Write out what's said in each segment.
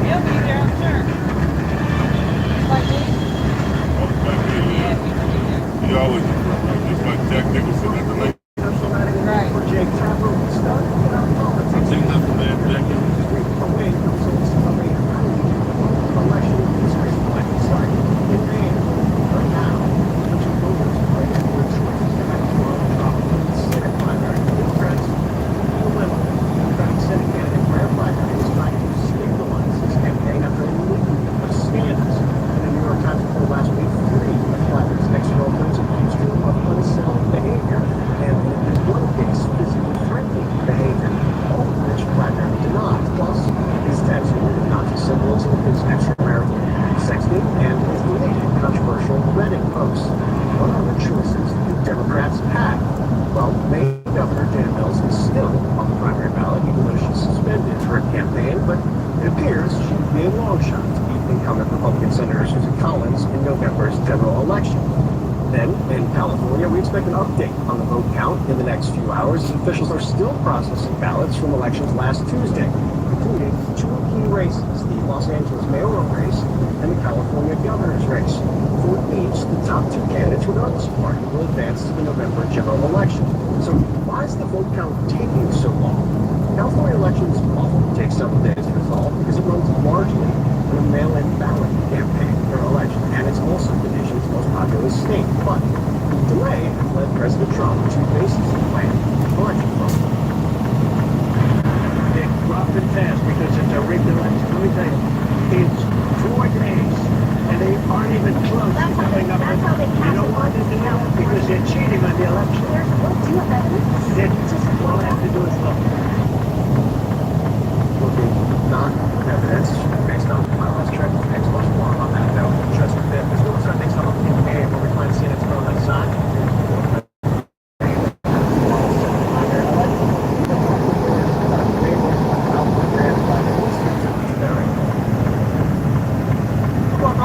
He'll be there, I'm sure. Like me? Oh, like me, Yeah, yeah. he will be there. He always in front, like just like Jack Nicholson at the lake. Right. I've seen nothing there, Jack Nicholson. In the next few hours, officials are still processing ballots from elections last Tuesday, including two key races, the Los Angeles mayoral race and the California governor's race. For each, the top two candidates, regardless of party, will advance to the November general election. So why is the vote count taking so long? California elections often take several days to resolve because it runs largely on a mail-in ballot campaign for an election, and it's also the nation's most populous state. But delay led President Trump to basically plan election fraud. It dropped it fast because it's a rigged election. Let me tell you, it's 4 days, and they aren't even close to coming up with. You know why they're doing that? Because they're cheating on the election. Do you have evidence? All they have to do is look. Looking not evidence based on my last check. Thanks much more on that note. Just a bit. There's no such thing up in May where we find CNN's phone on the side.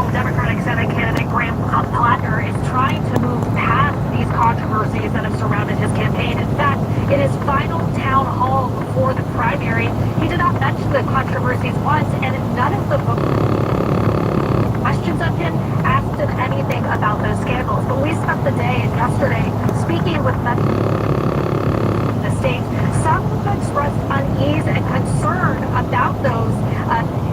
Democratic Senate candidate Graham Plattner is trying to move past these controversies that have surrounded his campaign. In fact, in his final town hall before the primary, he did not mention the controversies once, and none of the questions of him asked him anything about those scandals. But we spent the day yesterday speaking with the state. Some have expressed unease and concern about those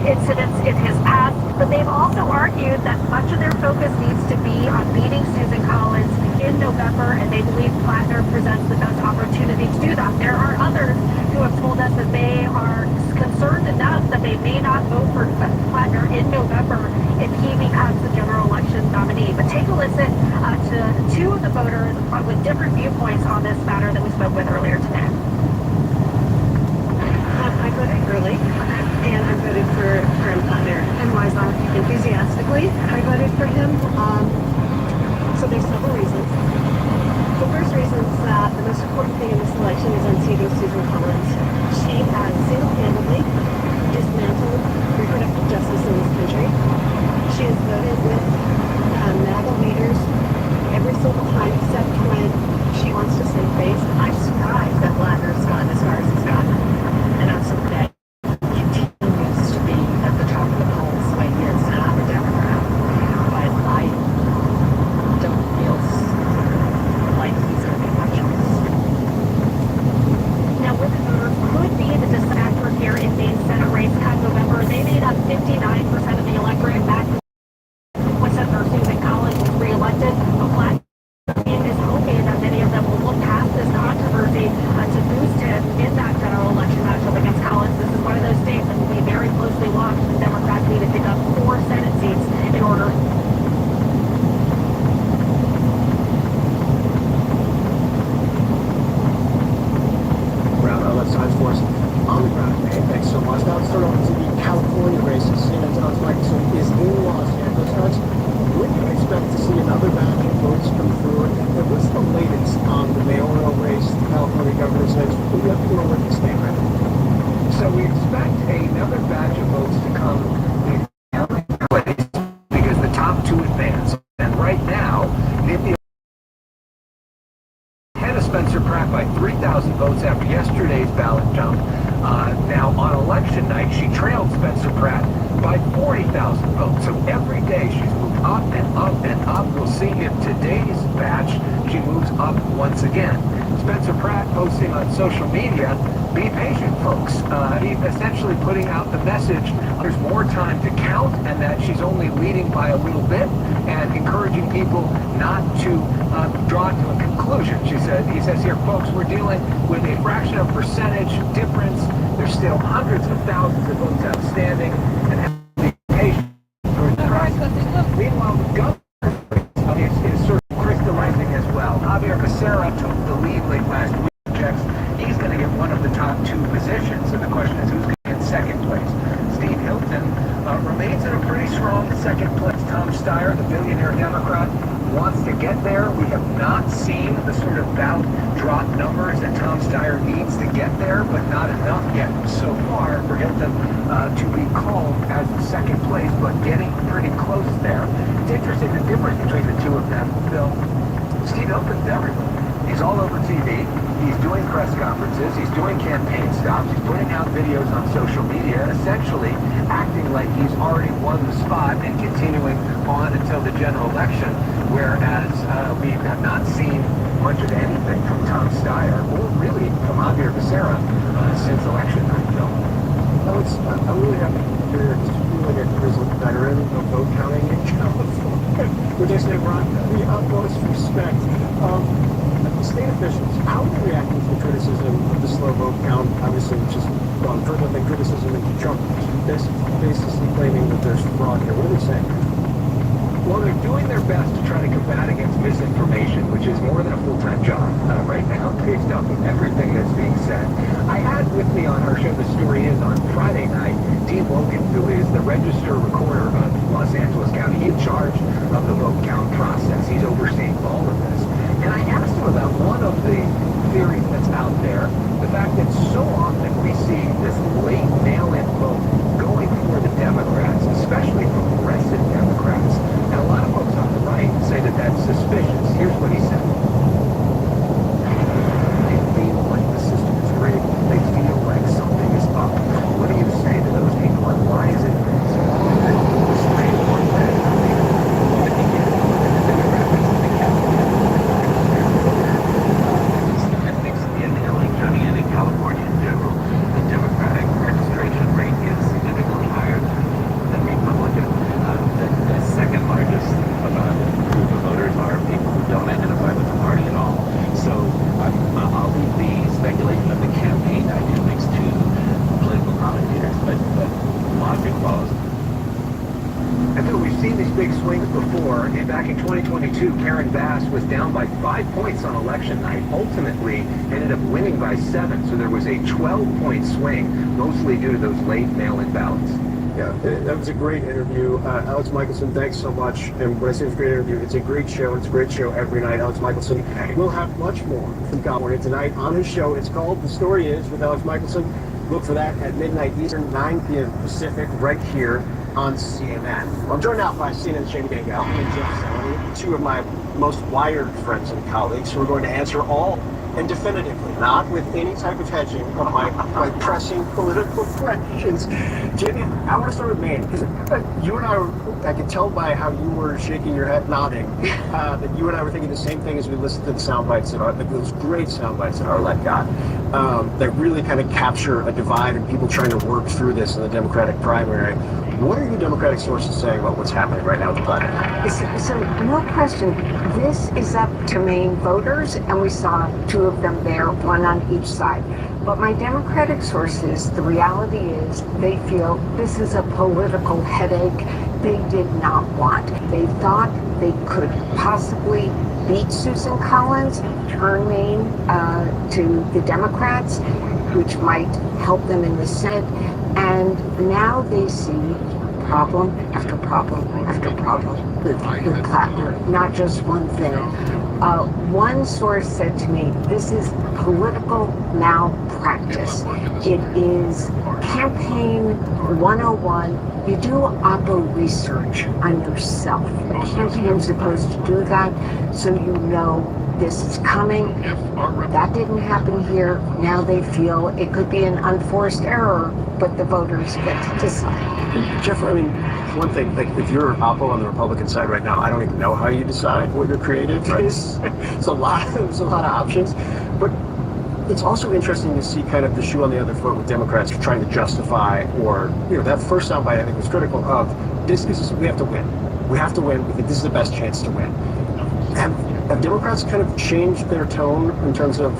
incidents in his past, but they've also argued that much of their focus needs to be on beating Susan Collins in November, and they believe Plattner presents the best opportunity to do that. There are others who have told us that they are concerned enough that they may not vote for Plattner in November if he becomes the general election nominee. But take a listen to two of the voters with different viewpoints on this matter that we spoke with earlier today. I voted early, and I voted for Plattner. And why is that? Enthusiastically, I voted for him. So there's several reasons. The first reason is that the most important thing in this election is unseating Susan Collins. She has single-handedly dismantled reproductive justice in this country. She has voted with MAGA leaders every single time except when she wants to save face. I'm surprised that Plattner's gotten as far as he's gotten. And as of today, he continues to be at the top of the polls the way he is. And I'm a Democrat, but I don't feel like he's going to be my choice. Now, women voters could be the deciding factor here in Maine's Senate race come November. They made up 59% of the electorate back when Senator Susan Collins was reelected. But Plattner is hoping that many of them will look past this controversy to boost him in that general election matchup against Collins. This is one of those states that will be very closely watched. The Democrats need to pick up 4 Senate seats in order. Left side for us on the ground. Hey, thanks so much. Now let's start over to the California races. CNN's Alex Michelson is in Los Angeles. Alex, when do you expect to see another batch of votes come through? And what's the latest on the mayoral race, the California governor's race? We have to know where we stand right now. So we expect another batch of votes to come in place because the top 2 advance. And right now, if the Spencer Pratt by 3,000 votes after yesterday's ballot count. Now, on election night, she trailed Spencer Pratt by 40,000 votes. So every day she's moved up and up and up. We'll see if today's batch she moves up once again. Spencer Pratt posting on social media, be patient, folks. He's essentially putting out the message there's more time to count and that she's only leading by a little bit, and encouraging people not to draw to a conclusion. He says here, folks, we're dealing with a fraction of percentage difference. There's still hundreds of thousands of votes outstanding, and have to be patient through the process. Meanwhile, the governor is sort of crystallizing as well. Javier Becerra took the lead late last week. He's going to get one of the top two positions, and the question is who's going to get second place. Steve Hilton remains in a pretty strong second place. Tom Steyer, the billionaire Democrat, wants to get there. We have not seen the sort of bout drop numbers that Tom Steyer needs to get there, but not enough yet so far for Hilton to be called as the second place, but getting pretty close there. It's interesting the difference between the two of them, Phil. Steve Hilton's everywhere. He's all over TV. He's doing press conferences. He's doing campaign stops. He's putting out videos on social media, essentially acting like he's already won the spot and continuing on until the general election, whereas we have not seen much of anything from Tom Steyer or really from Javier Becerra since election night, Bill. No, I'm really happy to hear it. Just feel like a grizzled veteran of vote counting in California, which I say brought the utmost respect. State officials, how are they reacting to the criticism of the slow vote count, obviously, which has gone further than criticism of Trump, basically claiming that there's fraud here? What are they saying? Well, they're doing their best to try to combat against misinformation, which is more than a full-time job right now, based off of everything that's being said. I had with me on our show, The Story Is, on Friday night, Dean Logan, who is the register recorder of Los Angeles County, in charge of the vote count process. He's overseeing all of this. And I asked him about one of the theories that's out there, the fact that so often we see this late mail-in vote going for the Democrats, especially progressive Democrats. And a lot of folks on the right say that that's suspicious. Here's what he said. They feel like the system is rigged. They feel like something is up. What do you say to those people, and why is it so straightforward that California in general, the Democratic registration rate is significantly higher than Republican. The second largest group of voters are people who don't identify with the party at all. So I'll leave the speculation of the campaign dynamics to political commentators, but logic follows. And so we've seen these big swings before. And back in 2022, Karen Bass was down by 5 points on election night. Ultimately, ended up winning by 7. So there was a 12-point swing, mostly due to those late mail-in ballots. Yeah, that was a great interview. Alex Michelson, thanks so much. And when I say it's a great interview, it's a great show. It's a great show every night. Alex Michelson will have much more from California tonight on his show. It's called The Story Is with Alex Michelson. Look for that at midnight Eastern, 9 p.m. Pacific, right here on CNN. Well, I'm joined now by CNN's Shane Gangal and Jeff Zeleny, two of my most wired friends and colleagues who are going to answer all and definitively, not with any type of hedging, of my pressing political questions. Jimmy, I want to start with Maine, because you and I could tell by how you were shaking your head, nodding, that you and I were thinking the same thing as we listened to the sound bites those great sound bites that Arlette got, that really kind of capture a divide and people trying to work through this in the Democratic primary. What are your Democratic sources saying about what's happening right now with the primary? So no question, this is up to Maine voters, and we saw 2 of them there, 1 on each side. But my Democratic sources, the reality is they feel this is a political headache they did not want. They thought they could possibly beat Susan Collins, turn Maine to the Democrats, which might help them in the Senate. And now they see problem after problem after problem with Plattner, not just one thing. One source said to me, this is political malpractice. It is campaign 101. You do oppo research on yourself. The campaign's supposed to do that so you know this is coming. That didn't happen here. Now they feel it could be an unforced error, but the voters get to decide. Jeff, I mean, one thing, like if you're Oppo on the Republican side right now, I don't even know how you decide what your creative is. It's a lot of options, but it's also interesting to see kind of the shoe on the other foot with Democrats trying to justify, or that first soundbite I think was critical of this is we have to win. We have to win. We think this is the best chance to win. Have Democrats kind of changed their tone in terms of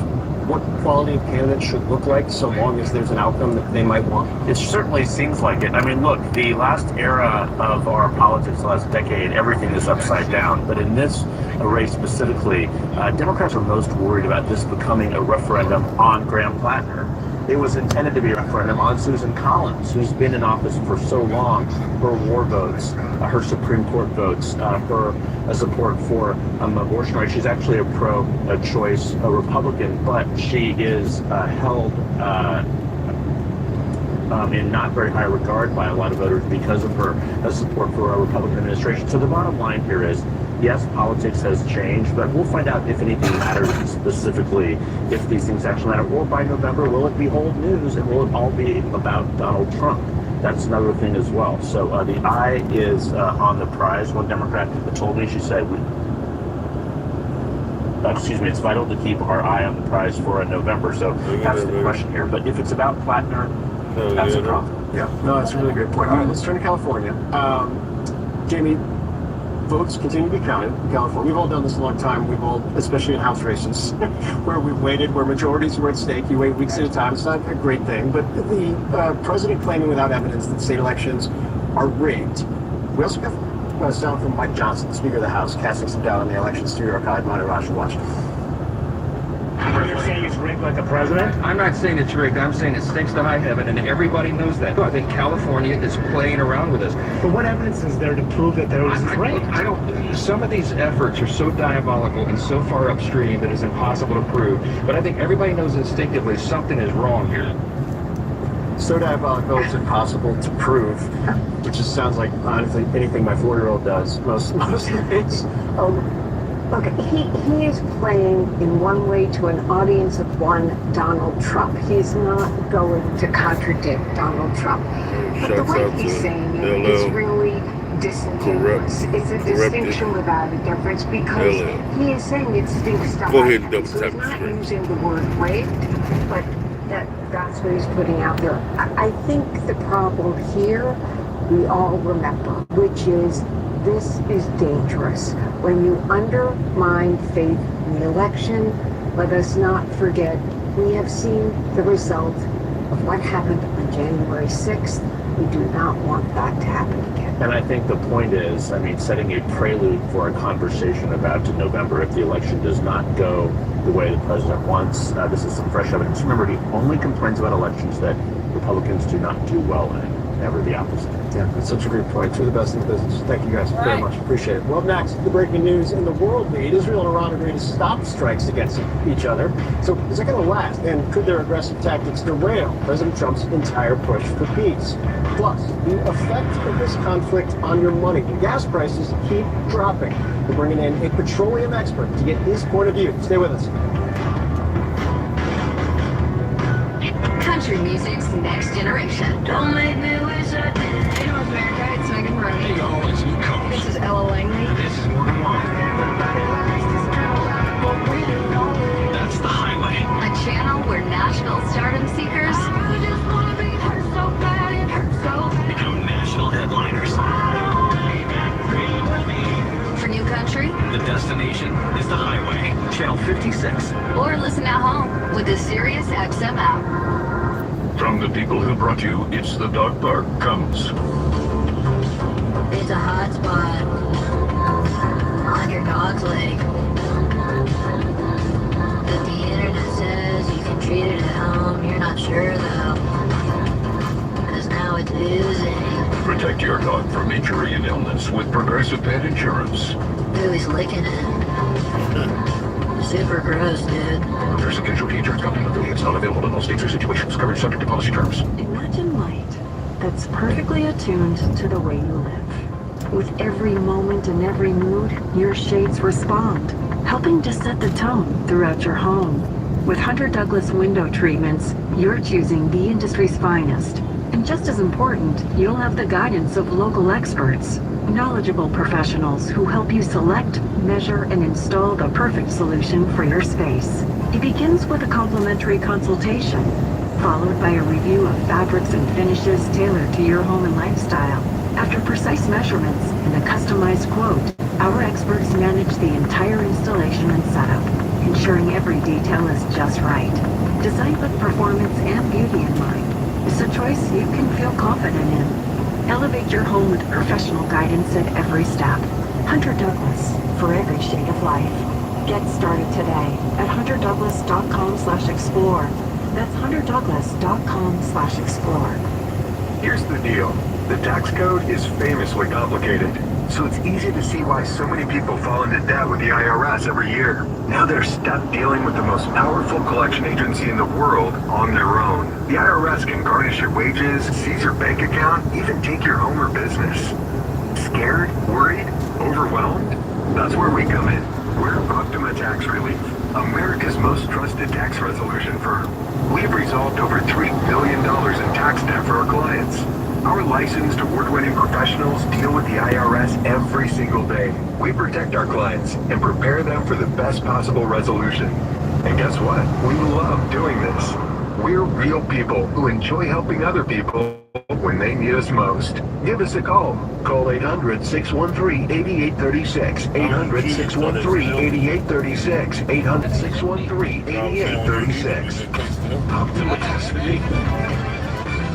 what quality of candidate should look like so long as there's an outcome that they might want? It certainly seems like it. I mean, look, the last era of our politics, the last decade, everything is upside down. But in this race specifically, Democrats are most worried about this becoming a referendum on Graham Plattner. It was intended to be a referendum on Susan Collins, who's been in office for so long. Her war votes, her Supreme Court votes, her support for abortion rights. She's actually a pro-choice Republican, but she is held in not very high regard by a lot of voters because of her support for a Republican administration. So the bottom line here is, yes, politics has changed, but we'll find out if anything matters specifically, if these things actually matter. Or by November, will it be old news and will it all be about Donald Trump? That's another thing as well. So the eye is on the prize. One Democrat told me, she said, it's vital to keep our eye on the prize for November. So that's the question here. But if it's about Plattner, that's a problem. Yeah, no, that's a really great point. All right, let's turn to California. Jamie, votes continue to be counted in California. We've all done this a long time. We've all, especially in House races, where we've waited, where majorities were at stake. You wait weeks at a time. It's not a great thing. But the president claiming without evidence that state elections are rigged. We also have sound from Mike Johnson, Speaker of the House, casting some doubt on the elections to New York High Monterey Watch. You're saying it's rigged like the president? I'm not saying it's rigged. I'm saying it stinks to high heaven, and everybody knows that. I think California is playing around with us. But what evidence is there to prove that there is rigged? I don't. Some of these efforts are so diabolical and so far upstream that it's impossible to prove. But I think everybody knows instinctively something is wrong here. So diabolical it's impossible to prove, which just sounds like honestly anything my 4-year-old does most days. Look, he is playing in one way to an audience of one Donald Trump. He's not going to contradict Donald Trump. But the way he's saying it is really disingenuous. It's a distinction without a difference because he is saying it stinks to high heaven. So he's not using the word rigged, but that's what he's putting out there. I think the problem here, we all remember, which is this is dangerous. When you undermine faith in the election, let us not forget we have seen the result of what happened on January 6th. We do not want that to happen again. And I think the point is, setting a prelude for a conversation about November if the election does not go the way the president wants. This is some fresh evidence. Remember, he only complains about elections that Republicans do not do well in. Never the opposite. Yeah, that's such a great point. You're the best in the business. Thank you guys very much. Appreciate it. Well, next, the breaking news in the world lead. Israel and Iran agree to stop strikes against each other. So is that going to last? And could their aggressive tactics derail President Trump's entire push for peace? Plus, the effect of this conflict on your money. Gas prices keep dropping. We're bringing in a petroleum expert to get his point of view. Stay with us. Country music's next generation. Don't make me wish I did. Hey, North America, it's Megan Rooney. Hey, y'all, it's Luke Combs. This is Ella Langley. This is Morgan Wallen. That's The Highway. A channel where Nashville stardom seekers just want to be hurt so bad it hurts so bad. Become national headliners. For new country, The destination is The Highway. Channel 56. or listen at home with the Sirius XM app. From the people who brought you It's the Dog Park comes. It's a hot spot on your dog's leg. But the internet says you can treat it at home. You're not sure though, because now it's oozing. Protect your dog from injury and illness with Progressive Pet Insurance. Ooh, he's licking it. Super gross, dude. There's a casualty insurance company affiliates not available in all states or situations. Coverage subject to policy terms. Imagine light that's perfectly attuned to the way you live. With every moment and every mood, your shades respond. helping to set the tone throughout your home. With Hunter Douglas window treatments, you're choosing the industry's finest. And just as important, you'll have the guidance of local experts, knowledgeable professionals who help you select, measure, and install the perfect solution for your space. It begins with a complimentary consultation, followed by a review of fabrics and finishes tailored to your home and lifestyle. After precise measurements and a customized quote, our experts manage the entire installation and setup, ensuring every detail is just right. Designed with performance and beauty in mind, it's a choice you can feel confident in. Elevate your home with professional guidance at every step. Hunter Douglas, for every shade of life. Get started today at hunterdouglas.com/explore. That's hunterdouglas.com/explore. Here's the deal. The tax code is famously complicated, so it's easy to see why so many people fall into debt with the IRS every year. Now they're stuck dealing with the most powerful collection agency in the world on their own. The IRS can garnish your wages, seize your bank account, even take your home or business. Scared? Worried? Overwhelmed? That's where we come in. We're Optima Tax Relief, America's most trusted tax resolution firm. We've resolved over $3 billion in tax debt for our clients. Our licensed, award-winning professionals deal with the IRS every single day. We protect our clients and prepare them for the best possible resolution. And guess what? We love doing this. We're real people who enjoy helping other people when they need us most. Give us a call. Call 800-613-8836. 800-613-8836. 800-613-8836. Optima Tax Relief.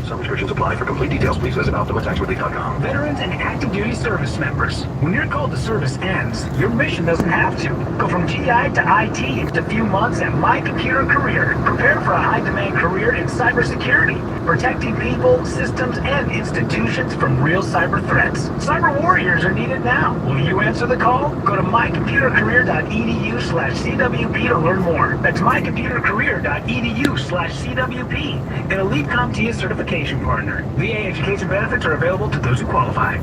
Some restrictions apply. For complete details, please visit OptimaTaxRelief.com. Veterans and active duty service members. When your call to service ends, your mission doesn't have to. Go from GI to IT in just a few months at My Computer Career. Prepare for a high-demand career in cybersecurity, protecting people, systems, and institutions from real cyber threats. Cyber warriors are needed now. Will you answer the call? Go to mycomputercareer.edu/CWP to learn more. That's mycomputercareer.edu/CWP. An elite CompTIA certification partner. VA education benefits are available to those who qualify.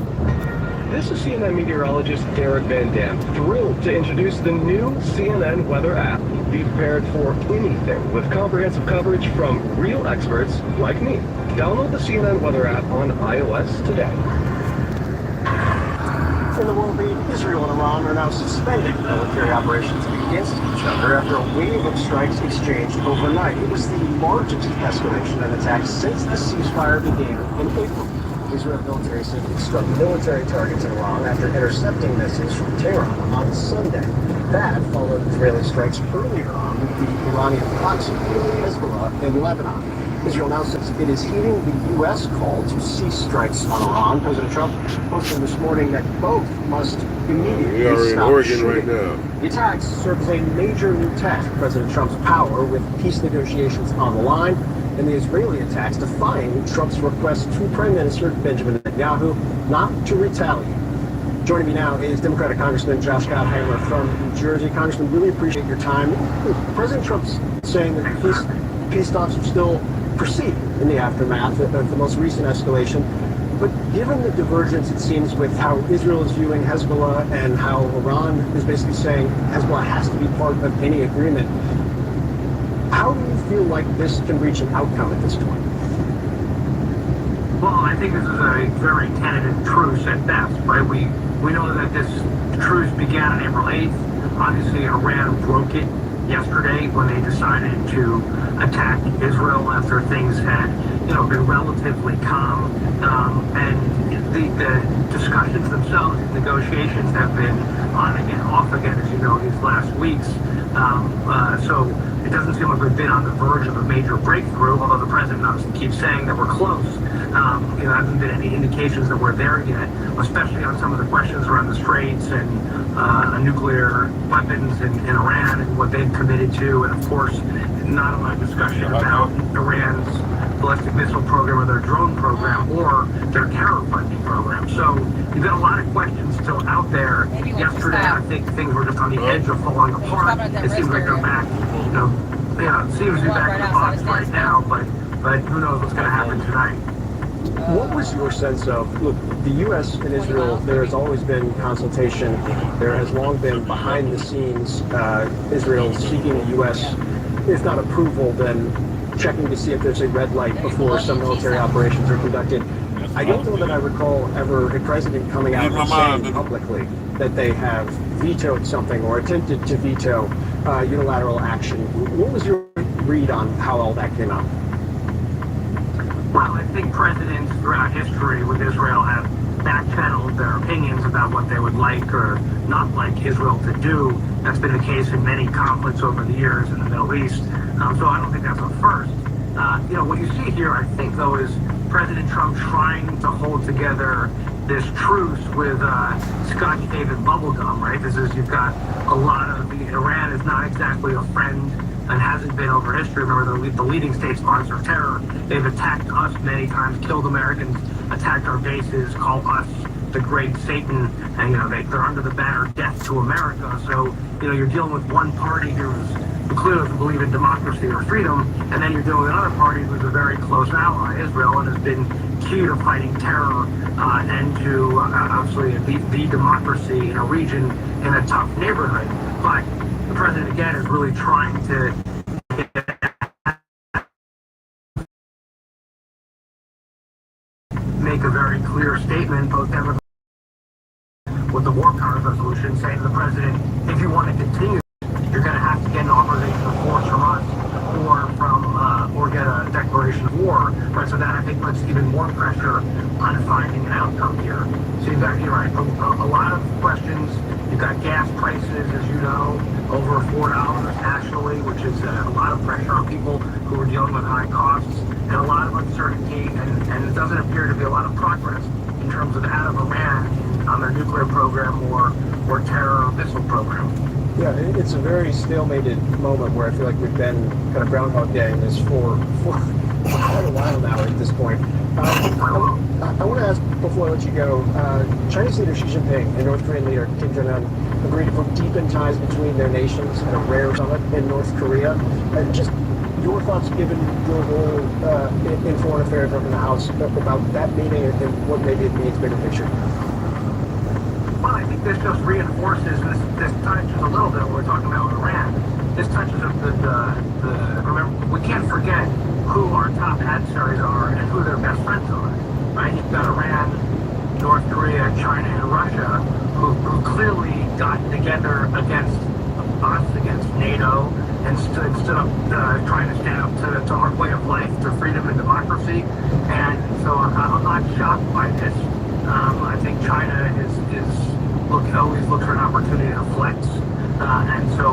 This is CNN meteorologist Derek Van Dam, thrilled to introduce the new CNN weather app. Be prepared for anything with comprehensive coverage from real experts like me. Download the CNN weather app on iOS today. In the world lead, Israel and Iran are now suspending military operations against each other after a wave of strikes exchanged overnight. It was the largest escalation in attacks since the ceasefire began in April. Israel military said it struck military targets in Iran after intercepting missiles from Tehran on Sunday. That followed Israeli strikes earlier on with the Iranian proxy Hezbollah in Lebanon. Israel now says it is heeding the U.S. call to cease strikes on Iran. President Trump posted this morning that both must immediately stop shooting. Right now. The attacks serve as a major new test of President Trump's power, with peace negotiations on the line, and the Israeli attacks defying Trump's request to Prime Minister Benjamin Netanyahu not to retaliate. Joining me now is Democratic Congressman Josh Gottheimer from New Jersey. Congressman, really appreciate your time. President Trump's saying that peace talks are still proceeding in the aftermath of the most recent escalation. But given the divergence, it seems, with how Israel is viewing Hezbollah and how Iran is basically saying Hezbollah has to be part of any agreement, how do you feel like this can reach an outcome at this point? Well, I think this is a very tentative truce at best, right? We know that this truce began on April 8th. Obviously, Iran broke it yesterday when they decided to attack Israel after things had, been relatively calm. And the discussions themselves, negotiations have been on again, off again, as you know, these last weeks. So it doesn't seem like we've been on the verge of a major breakthrough, although the president obviously keeps saying that we're close. There hasn't been any indications that we're there yet, especially on some of the questions around the Straits and nuclear weapons in Iran and what they've committed to, and of course, not a lot of discussion about Iran's ballistic missile program or their drone program or their terror funding program. So you've got a lot of questions still out there. Yesterday, I think things were just on the edge of falling apart. It seems like they're back, it seems to be back in the box right now, but who knows what's going to happen tonight. What was your sense of, look, the U.S. and Israel, there has always been consultation. There has long been behind the scenes, Israel seeking the U.S., if not approval, then checking to see if there's a red light before some military operations are conducted. I don't know that I recall ever a president coming out and saying publicly that they have vetoed something or attempted to veto unilateral action. What was your read on how all that came out? Well, I think presidents throughout history with Israel have back-channeled their opinions about what they would like or not like Israel to do. That's been the case in many conflicts over the years in the Middle East. So I don't think that's a first. What you see here, I think, though, is President Trump trying to hold together this truce with Scotch David bubblegum, right? You've got a lot of Iran is not exactly a friend and hasn't been over history. Remember, the leading state sponsor of terror. They've attacked us many times, killed Americans, attacked our bases, called us the great Satan, and they're under the banner death to America. So you're dealing with one party who's clearly doesn't believe in democracy or freedom, and then you're dealing with another party who's a very close ally, Israel, and has been key to fighting terror and to obviously the democracy in a region in a tough neighborhood. But the president again is really trying to make a very clear statement, both Democrats with the war powers resolution, saying to the president, if you want to continue, you're going to have to get an authorization of force from us or get a declaration of war. Right? So that I think puts even more pressure on finding an outcome here. So you're right, a lot of questions. You've got gas prices, as you know, over $4 nationally, which is a lot of pressure on people who are dealing with high costs and a lot of uncertainty, and it doesn't appear to be a lot of progress in terms of out of Iran on their nuclear program or terror or missile program. Yeah, it's a very stalemated moment where I feel like we've been kind of Groundhog Day in this for quite a while now at this point. I want to ask, before I let you go, Chinese leader Xi Jinping and North Korean leader Kim Jong-un agreed to put deepen ties between their nations at a rare summit in North Korea. Just your thoughts, given your role in foreign affairs up in the House, about that meeting and what maybe it means bigger picture. Well, I think this just reinforces this touches a little bit when we're talking about Iran. This touches of remember, we can't forget who our top adversaries are and who their best friends are, right? You've got Iran, North Korea, China, and Russia, who clearly got together against us, against NATO, and stood up, trying to stand up to our way of life, to freedom and democracy. And so I'm not shocked by this. I think China always looks for an opportunity to flex, and so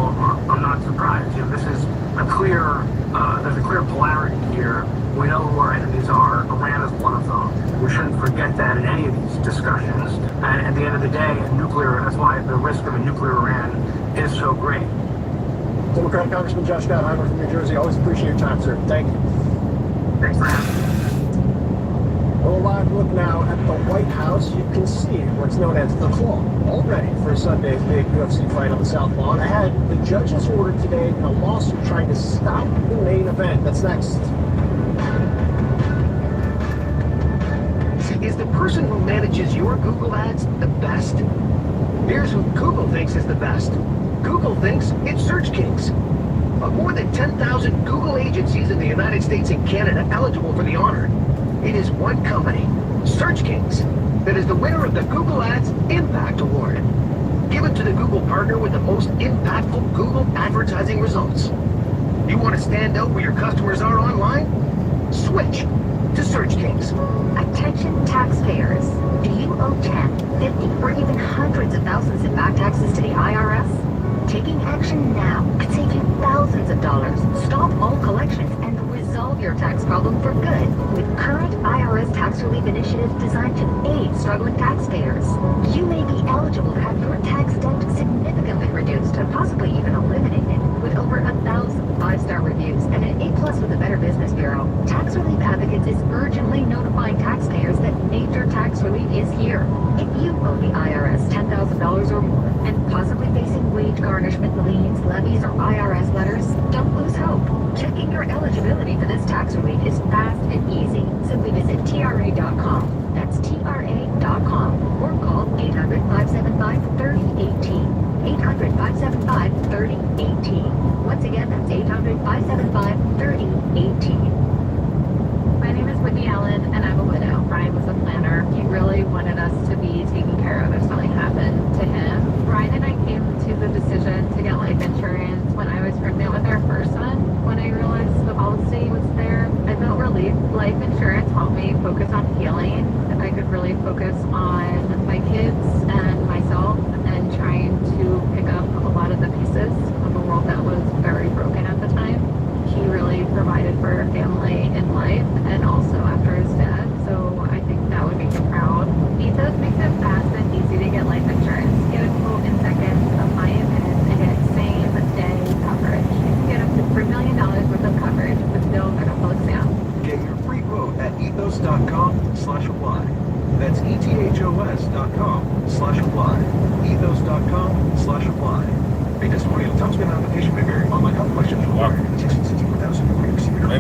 I'm not surprised. This is there's a clear polarity here. We know who our enemies are. Iran is one of them. We shouldn't forget that in any of these discussions. And at the end of the day, that's why the risk of a nuclear Iran is so great. Democratic Congressman Josh Gottheimer from New Jersey, always appreciate your time, sir. Thank you. Thanks for having me. Well, a live look now at the White House. You can see what's known as the claw, all ready for Sunday's big UFC fight on the South Lawn. Ahead, the judges ordered today a lawsuit trying to stop the main event. That's next. Is the person who manages your Google ads the best? Here's who Google thinks is the best. Google thinks it's Search Kings. Of more than 10,000 Google agencies in the United States and Canada eligible for the honor, it is one company, Search Kings, that is the winner of the Google Ads Impact Award, given to the Google partner with the most impactful Google advertising results. You want to stand out where your customers are online? Switch to Search Kings. Attention taxpayers. Do you owe 10, 50, or even hundreds of thousands in back taxes to the IRS? Taking action now could save you thousands of dollars, stop all collections, and resolve your tax problem for good with current IRS tax relief initiatives designed to aid struggling taxpayers. You may be eligible to have your tax debt significantly reduced and possibly even eliminated. With over 1,000 5-star reviews and an A+ with the Better Business Bureau, Tax Relief Advocates is urgently notifying taxpayers that major winter tax relief is here. If you owe the IRS $10,000 or more and possibly facing wage garnishment, liens, levies, or IRS letters, don't lose hope. Checking your eligibility for this tax relief is fast and easy. Simply visit TRA.com. That's TRA.com. Or call 800-575-3018. 800-575-3018. Once again, that's 800-575-3018. My name is Whitney Allen, and I'm a widow. Brian was a planner. He really wanted us to be taken care of if something happened to him. Brian and I came to the decision to get life insurance when I was pregnant with our first son. When I realized the policy was there, I felt relief. Life insurance helped me focus on healing. I could really focus on my kids and myself and trying to pick up a lot of the pieces of a world that was very broken at the time. He really provided for a family in life and also after his death, so I think that would make him proud. Ethos makes it fast and easy to get life insurance. Get a quote in seconds, apply a PIN, and get same-day coverage. You can get up to $3 million worth of coverage with no medical exam. Get your free quote at ethos.com/apply. That's ethos.com/apply. ethos.com/apply. A testimonial Thompson application may vary. Online health questions required. 64,000 for your receiver. Hi,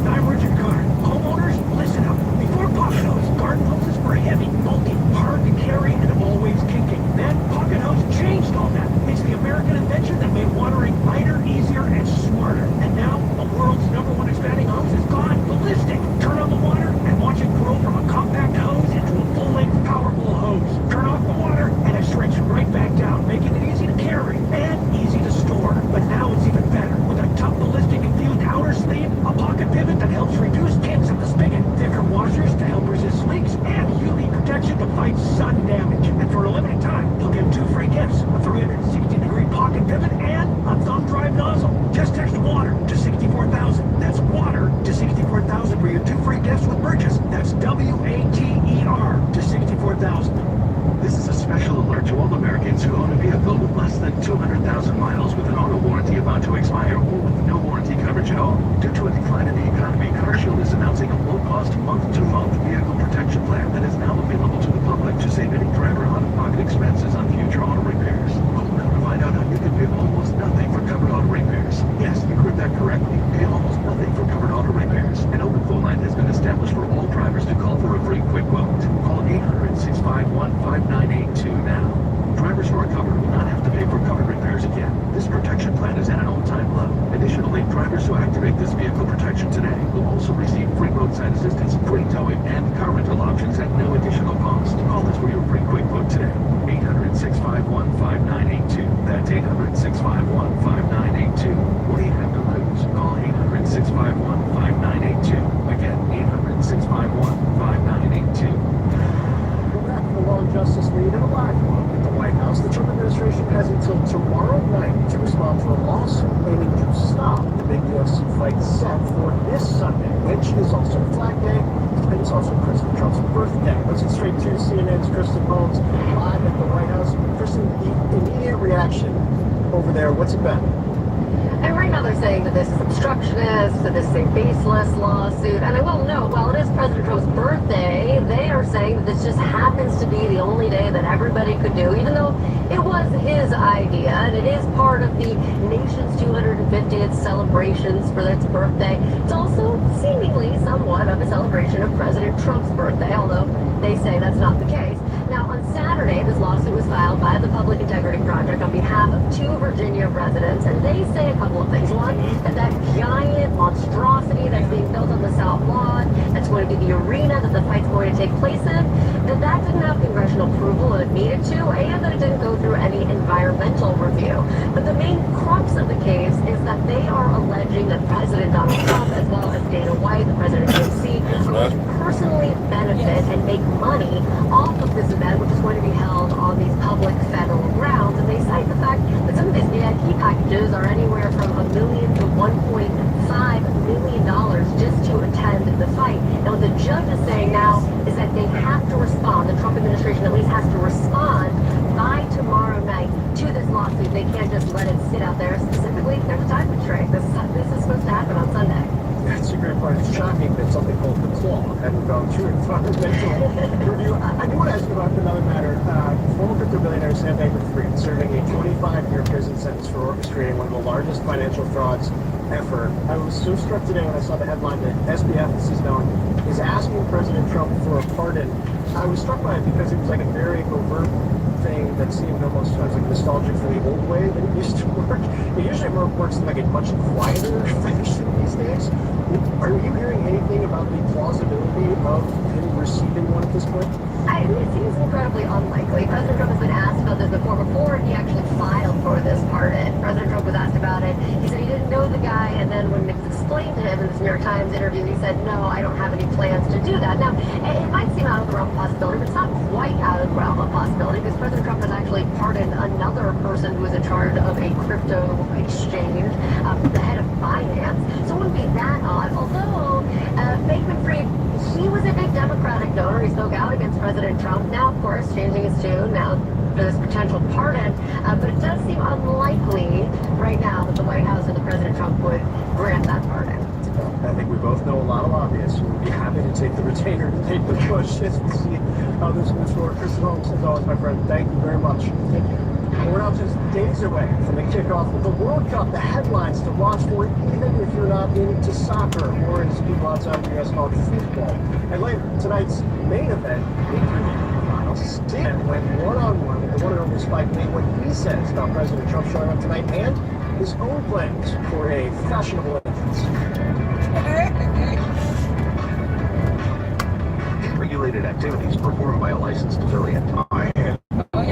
I'm Richard Carr. Homeowners, listen up. Before Pocket Hose, garden hoses were heavy, bulky, hard to carry, and always kinking. Then Pocket Hose changed all that. It's the American invention that made watering lighter, easier, and smarter. And now, the world's #1 expanding hose has gone ballistic. Turn on the water and watch it grow from a compact hose into a full-length, powerful hose. Turn off the water and it shrinks right back down, making it easy to carry and easy to store. But now it's even better. With a tough ballistic infused outer sleeve, a pocket pivot that helps reduce kicks at the spigot, thicker washers to help resist leaks, and UV protection to fight sun damage. And for a limited time, you'll get 2 free gifts: a 360-degree pocket pivot and a thumb drive nozzle. Just text water to 64,000. That's water to 64,000 for your 2 free gifts with purchase. That's WATER to 64,000. This is a special alert to all Americans who own a vehicle with less than 200,000 miles with an auto warranty about to expire or with no warranty coverage at all. Due to a decline in the economy, CarShield is announcing a low-cost month-to-month vehicle protection plan that is now available to the public to save any driver out-of-pocket expenses on future auto repairs. Call now to find out how you can pay almost nothing for covered auto repairs. Yes, you heard that correctly. Pay almost nothing for covered auto repairs. An open phone line has been established for all drivers to call for a free quick quote. Call 800-651-5982 now. Drivers who are covered will not have to pay for covered repairs again. This protection plan is at an all-time low. Additionally, drivers who activate this vehicle protection today will also receive free roadside assistance, free towing, and car rental options at no additional cost. Call us for your free quick quote today. 800-651-5982. That's 800-651-5982. What do you have to lose? Call 800-651-5982. Again, 800-651-5982. The lone justice lead in a live one at the White House. The Trump administration has until tomorrow night to respond to a lawsuit aiming to stop the big UFC fight set for this Sunday, which is also Flag Day, and it's also President Trump's birthday. Let's get straight to CNN's Kristen Bones live at the White House. Kristen, the immediate reaction over there, what's it been? And right now they're saying that this is obstructionist, that this is a baseless lawsuit. And I will note, while it is President Trump's birthday, they are saying that this just happens to be the only day that everybody could do, even though it was his idea, and it is part of the nation's 250th celebrations for its birthday. It's also seemingly somewhat of a celebration of President Trump's birthday, although they say that's not the case. Now, on Saturday, this lawsuit was filed by the Public Integrity Project on behalf of 2 Virginia residents, and they say a couple of things. One, that giant monstrosity that's being built on the South Lawn, that's going to be the arena that the fight's going to take place in, that didn't have congressional approval and it needed to, and that it didn't go through any environmental review. But the main crux of the case is that they are alleging that President Donald Trump, as well as Dana White, the president of GTR, are going to personally benefit and make money off of this event, which is going to be held on these public federal grounds. And they cite the fact that some of these VIP packages are anywhere from $1 million to $1.5 million just to attend the fight. Now, what the judge is saying now is that they have to respond, the Trump administration at least has to respond by tomorrow night to this lawsuit. They can't just let it sit out there. Specifically, there's a time constraint. This is supposed to happen on Sunday. It's find it shocking that something called the Claw hadn't gone through environmental review. I do want to ask you about another matter. Former crypto billionaire Sam Bankman-Fried serving a 25-year prison sentence for orchestrating one of the largest financial frauds ever. I was so struck today when I saw the headline that SBF, as he's known, is asking President Trump for a pardon. I was struck by it because it was like a very overt thing that seemed almost like nostalgic for the old way that it used to work. It usually works in like a much quieter fashion these days. Are you hearing anything about the plausibility of him receiving one at this point? It seems incredibly unlikely. President Trump has been asked about this before, and he actually filed for this pardon. President Trump was asked about it. He said he didn't know the guy, and then when it was explained to him in this New York Times interview, he said, no, I don't have any plans to do that. Now, it might seem out of the realm of possibility, but it's not quite out of the realm of possibility, because President Trump has actually pardoned another person who was in charge of a crypto exchange, the head of finance. So it wouldn't be that odd. Although, Bankman-Fried, he was a big Democratic donor. He spoke out against President Trump. Now, of course, changing his tune now for this potential pardon. But it does seem unlikely right now that the White House and the President Trump would grant that pardon. I think we both know a lot of lobbyists who would be happy to take the retainer to take the push as we see how this moves forward. Chris Holmes, as always, my friend, thank you very much. Thank you. We're now just days away from the kickoff of the World Cup, the headlines to watch for, even if you're not into soccer or as people outside the U.S. call football. And later, tonight's main event, the finals, and went one-on-one with the one and only Spike Lee, what he says about President Trump showing up tonight and his own plans for a fashionable entrance. Regulated activities performed by a licensed affiliate. I had I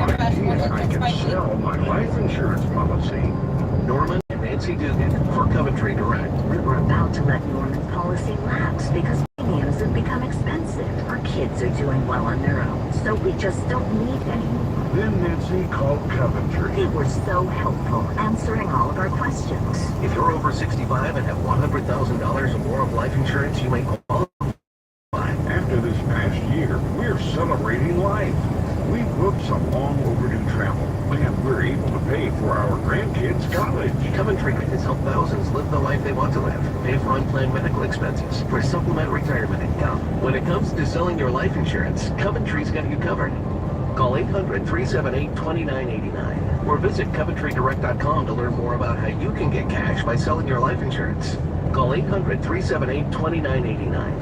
can sell my life insurance policy. Norman and Nancy Dugan for Coventry Direct. We were about to let Norman's policy lapse because premiums have become expensive. Our kids are doing well on their own, so we just don't need any more. Then Nancy called Coventry. They were so helpful, answering all of our questions. If you're over 65 and have $100,000 or more of life insurance, you may qualify. After this past year, we're celebrating life. We booked some long overdue travel, and we're able to pay for our grandkids' college. Coventry has helped thousands live the life they want to live. Pay for unplanned medical expenses, for supplement retirement income. When it comes to selling your life insurance, Coventry's got you covered. Call 800-378-2989 or visit CoventryDirect.com to learn more about how you can get cash by selling your life insurance. Call 800-378-2989.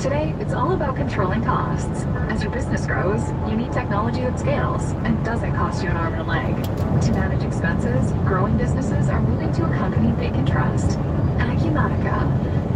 Today, it's all about controlling costs. As your business grows, you need technology that scales and doesn't cost you an arm and a leg. To manage expenses, growing businesses are moving to a company they can trust. Acumatica.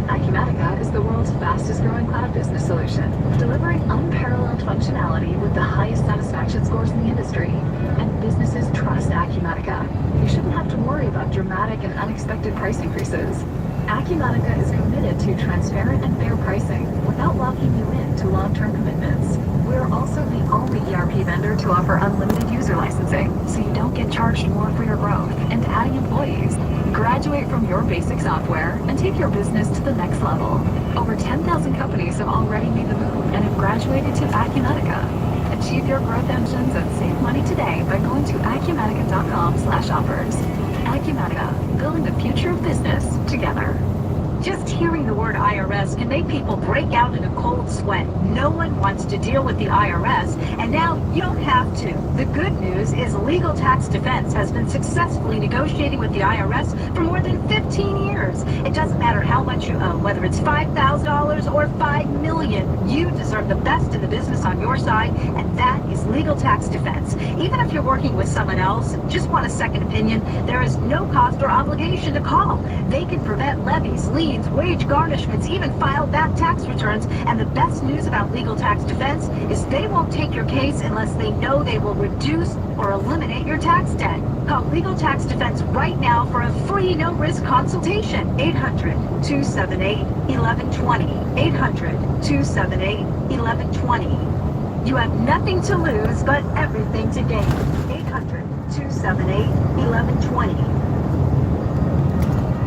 Acumatica is the world's fastest growing cloud business solution, delivering unparalleled functionality with the highest satisfaction scores in the industry. And businesses trust Acumatica. You shouldn't have to worry about dramatic and unexpected price increases. Acumatica is committed to transparent and fair pricing without locking you in to long-term commitments. We're also the only ERP vendor to offer unlimited user licensing, so you don't get charged more for your growth and adding employees. Graduate from your basic software and take your business to the next level. Over 10,000 companies have already made the move and have graduated to Acumatica. Achieve your growth engines and save money today by going to Acumatica.com/offers. Acumatica, building the future of business together. Just hearing the word IRS can make people break out in a cold sweat. No one wants to deal with the IRS, and now you don't have to. The good news is Legal Tax Defense has been successfully negotiating with the IRS for more than 15 years. It doesn't matter how much you owe, whether it's $5,000 or $5 million. You deserve the best in the business on your side, and that is Legal Tax Defense. Even if you're working with someone else and just want a second opinion, there is no cost or obligation to call. They can prevent levies, liens, wage garnishments, even file back tax returns. And the best news about Legal Tax Defense is they won't take your case unless they know they will reduce or eliminate your tax debt. Call Legal Tax Defense right now for a free no-risk consultation. 800-278-1120. 800-278-1120. You have nothing to lose but everything to gain. 800-278-1120.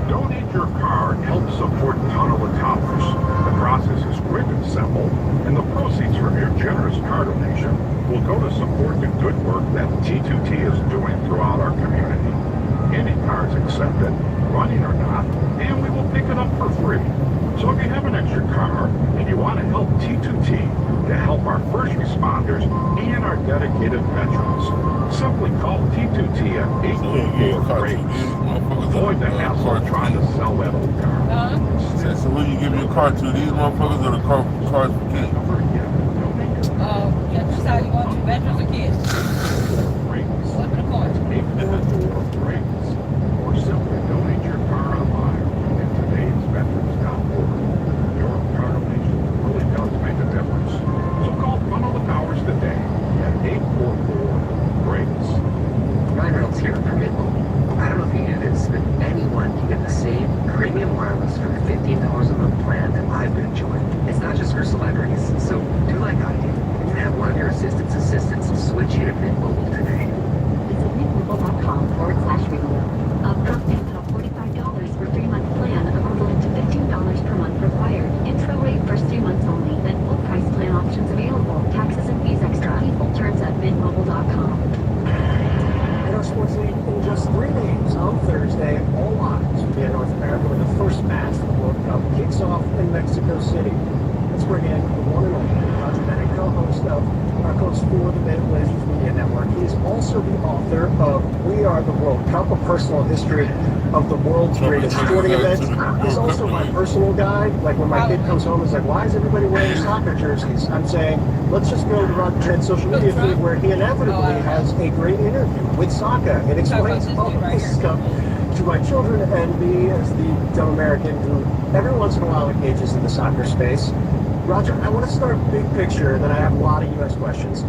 Donate your car and help support Tunnel of Towers. The process is quick and simple, and the proceeds from your generous car donation will go to support the good work that T2T is doing throughout our community. Any car is accepted, running or not, and we will pick it up for free. So if you your car and you want to help T2T to help our first responders and our dedicated veterans, simply call T2T at 844-BRACE. Avoid the hassle of trying to sell that old car. So who you give your car to? These motherfuckers or the cars for kids? Yeah, just how you want your veterans or kids. Flip the coin. 844-BRACE. Or simply donate your car online at today's veterans.org. Your car donation really does make a difference. So call Funnel the Powers today at 844-BRACE. Ryan Reynolds here from Mint Mobile. I don't know if you knew this, but anyone can get the same premium wireless for the $15 a month plan that I've been enjoying. It's not just for celebrities, so do like I do and have one of your assistants switch you to Mint Mobile today. Visit mintmobile.com/radio. Upfront payment of $45 for 3-month plan, equivalent to $15 per month required. Intro rate first 3 months only, then full price plan options available. Taxes and fees extra. Full terms at mintmobile.com. In our sports league, in just 3 days, on Thursday, all eyes will be in North America when the first match of the World Cup kicks off in Mexico City. Let's bring in the one and only Roger Bennett, co-host of our coach for the Blazers Media Network. He is also the author of We Are the World Cup, a personal history of the world's greatest sporting event. He's also my personal guide. Like when my kid comes home, he's like, why is everybody wearing soccer jerseys? I'm saying, let's just go to Roger Bennett's social media feed where he inevitably has a great interview with Sokka and explains all of this stuff to my children and me as the dumb American who every once in a while engages in the soccer space. Roger, I want to start big picture, and then I have a lot of U.S. questions.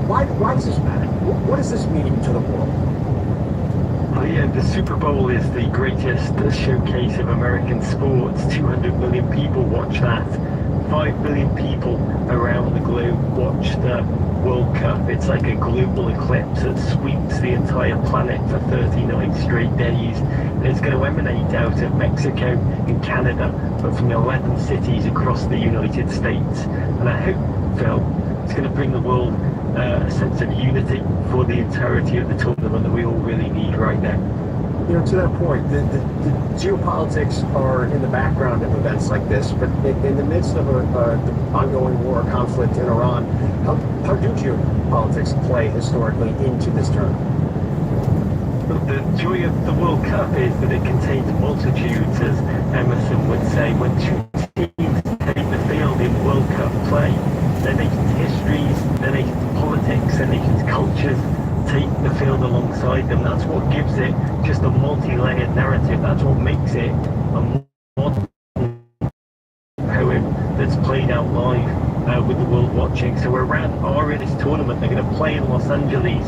Why does this matter? What does this mean to the world? Oh yeah, the Super Bowl is the greatest showcase of American sports. 200 million people watch that. 5 billion people around the globe watch the World Cup. It's like a global eclipse that sweeps the entire planet for 39 straight days. And it's going to emanate out of Mexico and Canada, but from 11 cities across the United States. And I hope, Phil, it's going to bring the world a sense of unity for the entirety of the tournament that we all really need right now. You know, to that point, the geopolitics are in the background of events like this, but in the midst of the ongoing war conflict in Iran, how do geopolitics play historically into this tournament? The joy of the World Cup is that it contains multitudes, as Emerson would say. When two teams take the field in World Cup play, their nation's histories, their nation's politics, their nation's cultures take the field alongside them. That's what gives it just a multi-layered narrative. That's what makes it a modern poem that's played out live with the world watching. So Iran are in this tournament. They're going to play in Los Angeles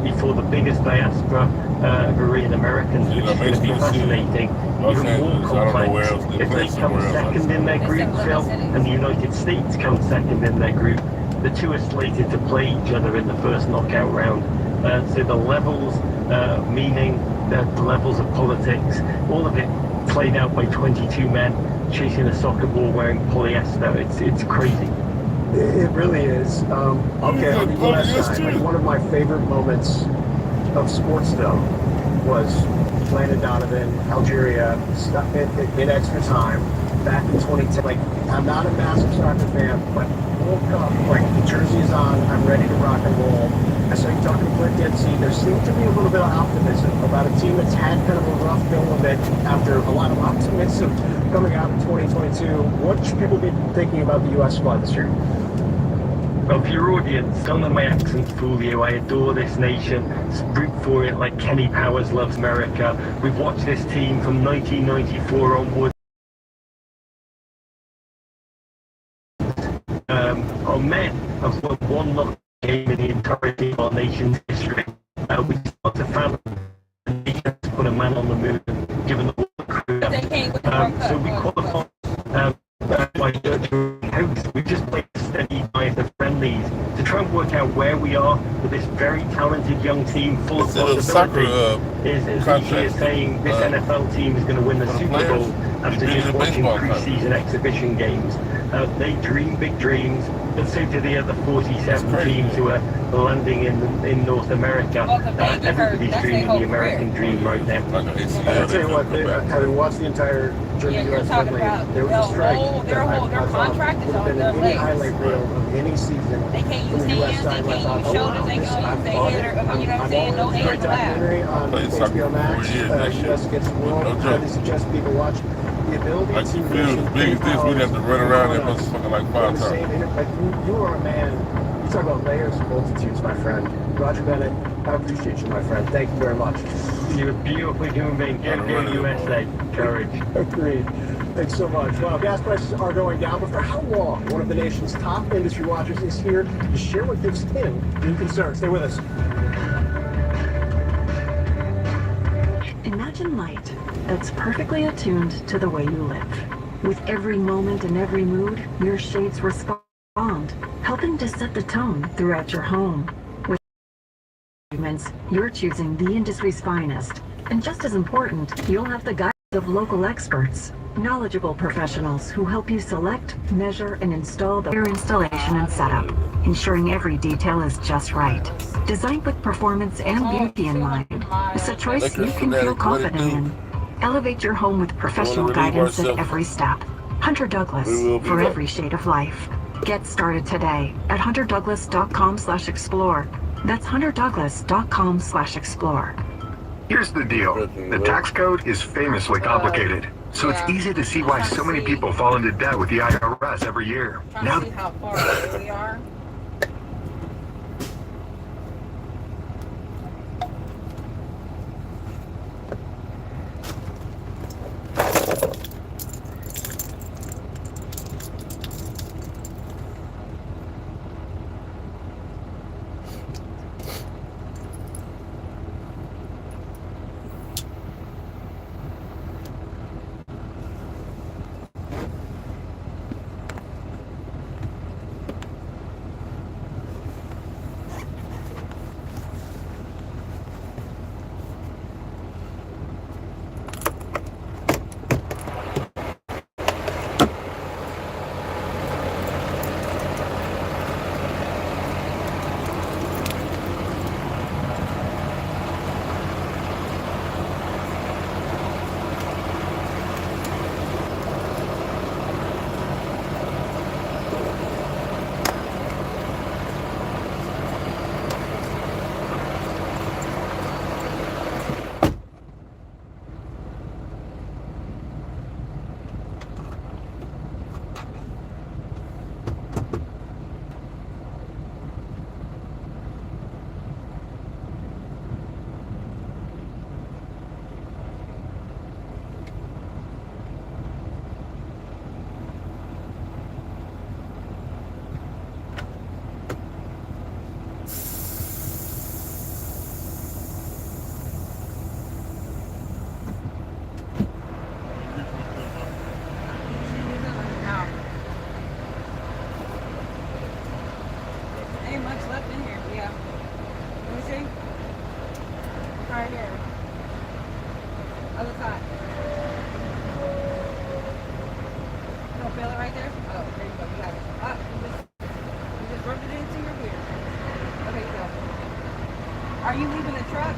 before the biggest diaspora of Iranian Americans, which is going to be fascinating. Even more complex if they come second in their group, Phil, and the United States come second in their group. The two are slated to play each other in the first knockout round. So the levels, meaning the levels of politics, all of it played out by 22 men chasing a soccer ball wearing polyester. It's crazy. It really is. Okay, on the U.S. side, like one of my favorite moments of sports, though, was Landon Donovan, Algeria, stuck in extra time back in 2010. Like, I'm not a massive soccer fan, but World Cup, like, the jersey is on, I'm ready to rock and roll. I saw you talking to Clint Dempsey. There seemed to be a little bit of optimism about a team that's had kind of a rough go of it after a lot of optimism coming out in 2022. What should people be thinking about the U.S. squad this year? Well, for your audience, don't let my accent fool you. I adore this nation, root for it like Kenny Powers loves America. We've watched this team from 1994 onwards. Our men have won one knockout game in the entirety of our nation's history. We start to family to put a man on the moon, given the world crew. So we qualify by nurturing hosts. We just played steady by the friendlies to try and work out where we are with this very talented young team full of possibility. Is he saying this NFL team is going to win the Super Bowl after just watching preseason exhibition games. They dream big dreams, but so do the other 47 teams who are landing in North America. Everybody's dreaming the American dream right now. I'll tell you what, having watched the entire during Yeah, the you're U.S. talking Red about there was a strike. their contract is would have on been the in any legs. highlight reel of any season. They can't From use the U.S. hands, side, they I can't thought, use oh shoulders, wow, they this can only I've use their bought head it. or, you know what I'm I'm saying, all no in. It's a great hands allowed. documentary on Played soccer HBO for 4 Max. years, that shit. U.S. Against the World. No I joke. highly suggest people watch the ability Like to you feel as big as this, we'd have to run around that motherfucker like 5 times. Like you are a man. You talk about layers and multitudes, my friend. Roger Bennett, I appreciate you, my friend. Thank you very much. You're a beautiful human being. Give USA courage. Agreed. Thanks so much. Well, gas prices are going down, but for how long? One of the nation's top industry watchers is here to share what gives him new concern. Stay with us. Imagine light that's perfectly attuned to the way you live. With every moment and every mood, your shades respond, helping to set the tone throughout your home. With treatments, you're choosing the industry's finest. And just as important, you'll have the guidance of local experts, knowledgeable professionals who help you select, measure, and install your installation and setup, ensuring every detail is just right. Designed with performance and beauty in mind, it's a choice you can feel confident in. Elevate your home with professional guidance at every step. Hunter Douglas, for every shade of life. Get started today at hunterdouglas.com/explore. That's hunterdouglas.com/explore. Here's the deal. The tax code is famously complicated, so it's easy to see why so many people fall into debt with the IRS every year. Now, See how far away we are. Ain't much left in here, yeah. Let me see. Right here. Other side. You don't feel it right there? Oh, there you go. You got it. Ah, you just rubbed it into your beard. Okay, you go. Are you leaving the truck?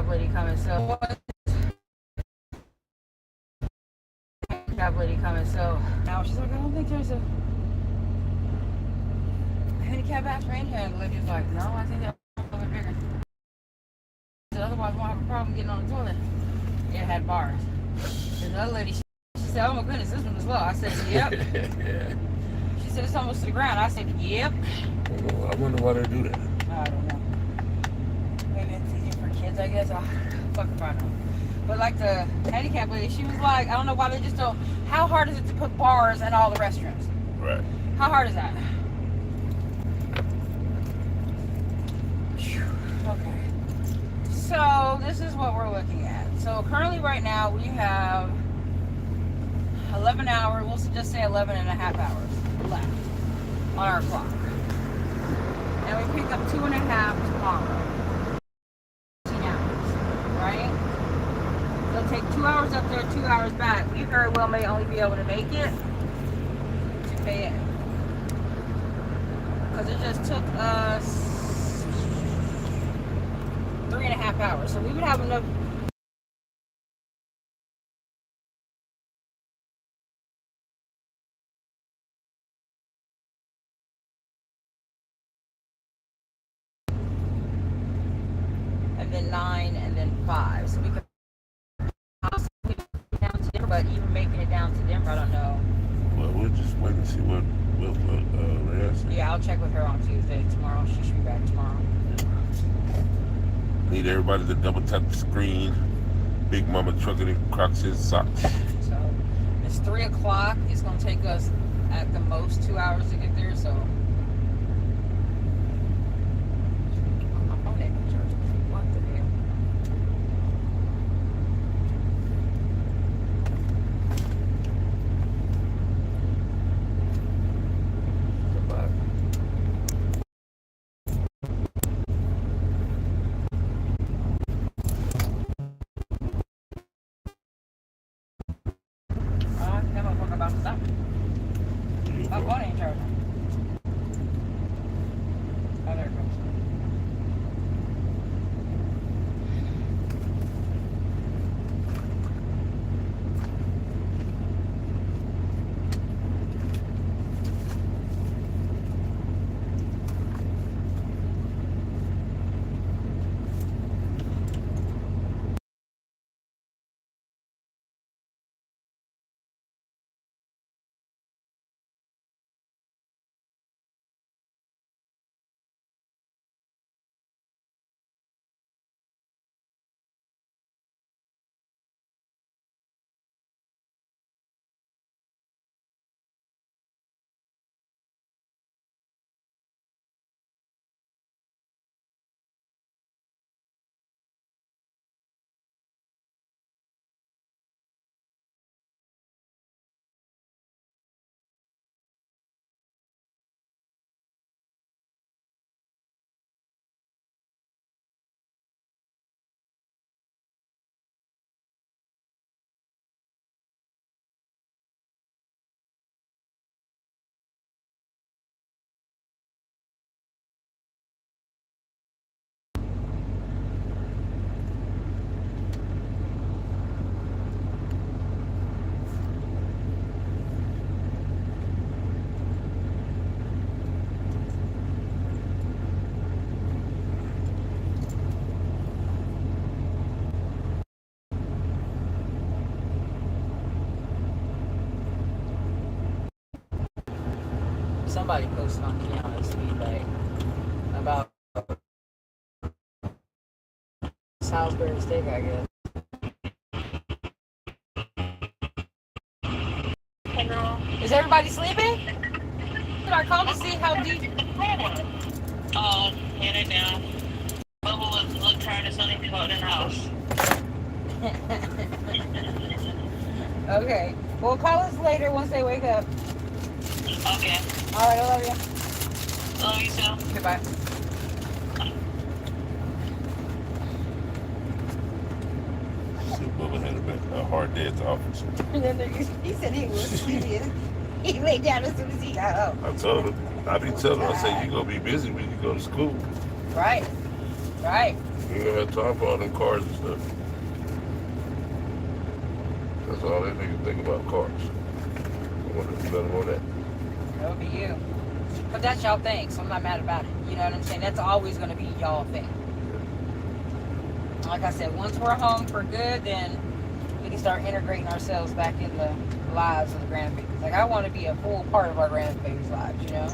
handicap lady coming, so now she's like, I don't think there's a handicap bathroom in here. And the lady's like, no, I think that's a little bit bigger. Otherwise, we won't have a problem getting on the toilet. It had bars. There's another lady, she said, oh my goodness, this one is low. I said, yep. She said, it's almost to the ground. I said, yep. I wonder why they do that. I don't know. Maybe it's easier for kids, I guess. Fuck if I know. But like the handicap lady, she was like, I don't know why they just don't. How hard is it to put bars in all the restrooms? Right. How hard is that? Okay. So this is what we're looking at. So currently right now we have 11 hours, we'll just say 11 and a half hours left on our clock. And we pick up 2.5 tomorrow. 18 hours, right? It'll take 2 hours up there, 2 hours back. We very well may only be able to make it to pay it. Because it just took us 3.5 hours. So we would have enough. And then 9 and then 5. So we could possibly go down to Denver, but even making it down to Denver, I don't know. Well, we'll just wait and see what Rhea says. Yeah, I'll check with her on Tuesday tomorrow. She should be back tomorrow. Need everybody to double tap the screen. Big Mama trucking in Crocs and socks. So it's 3 o'clock. It's gonna take us at the most 2 hours to get there. So what the hell? That motherfucker about to stop. My phone ain't charging. Oh, there it goes. Somebody posted on Kiana's feedback about Salisbury steak, I guess. Is everybody sleeping? Did I call to see how deep? Oh, handed down. Bubba was tired of something to go in the house. Okay. Well, call us later once they wake up. Okay. All right, I love you. Love you too. Goodbye. Bubba had a hard day at the office. And then he said he was sleepy. He laid down as soon as he got up. I told him, I be telling him, I said, you're going to be busy when you go to school. Right. Right. You don't have time for all them cars and stuff. That's all they niggas think about, cars. I want to do nothing on that. That'll be you. But that's y'all thing, so I'm not mad about it. You know what I'm saying? That's always going to be y'all thing. Like I said, once we're home for good, then we can start integrating ourselves back in the lives of the grandbabies. Like, I want to be a full part of our grandbabies' lives, you know?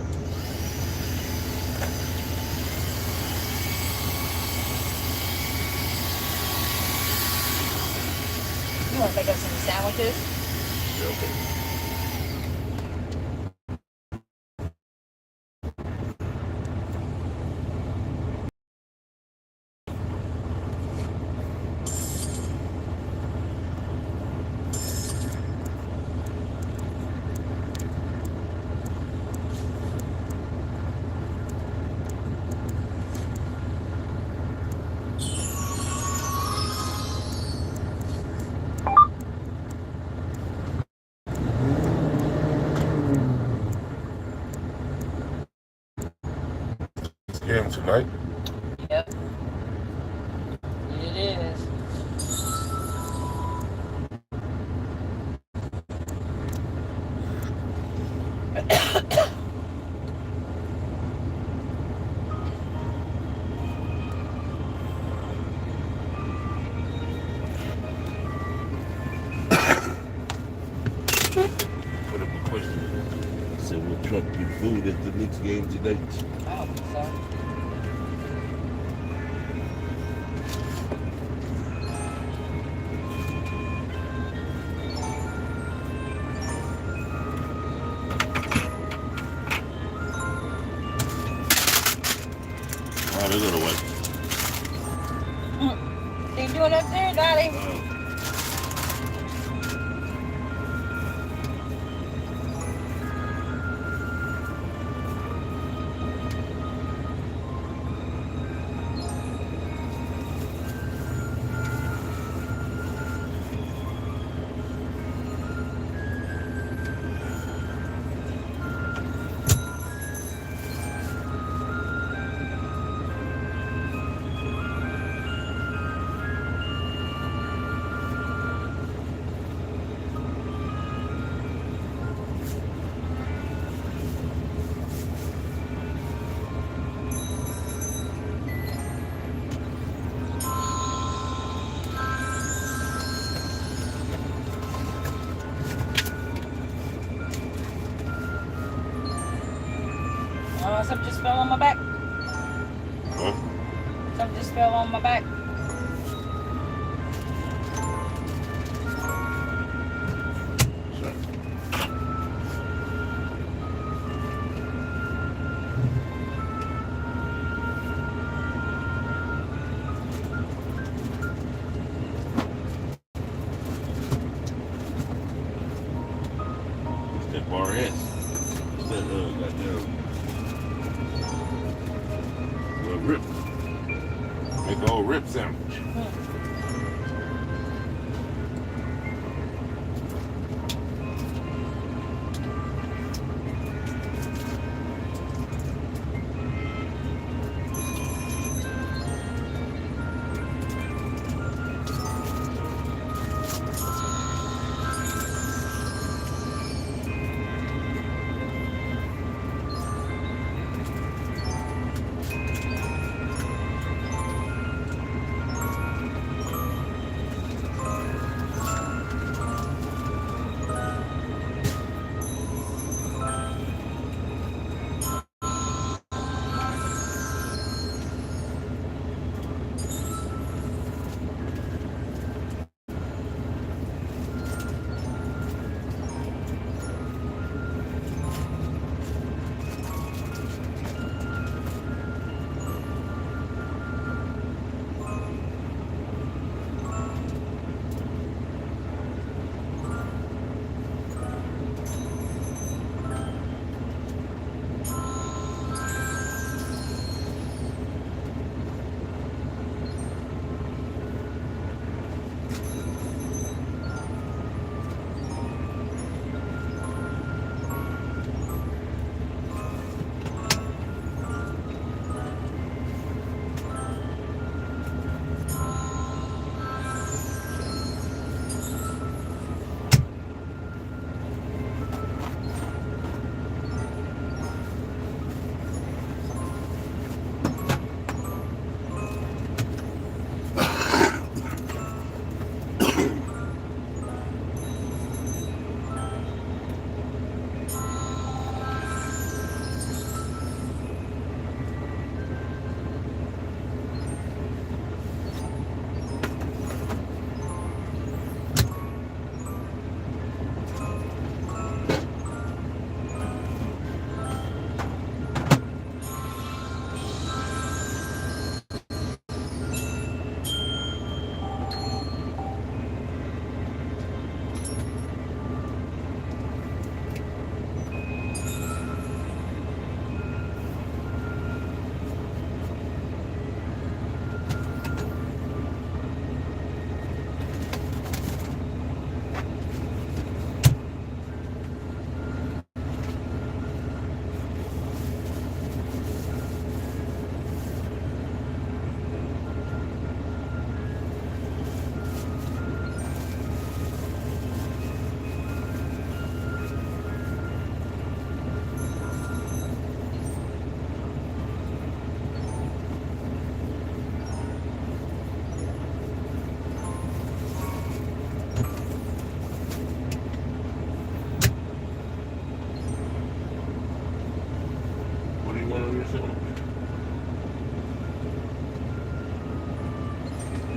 You want to make us some sandwiches? Yeah, okay. Game tonight. Yep. It is. Put up a question. Said, will Trump get food at the Knicks game tonight? I don't think so. Oh, they're gonna win. They doing up there, Daddy? Something just fell on my back. Huh? Something just fell on my back. It's that bar S. It's that goddamn rib. Make a whole rib sandwich.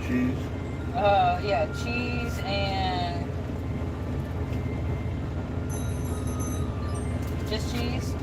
cheese? Yeah, cheese and just cheese.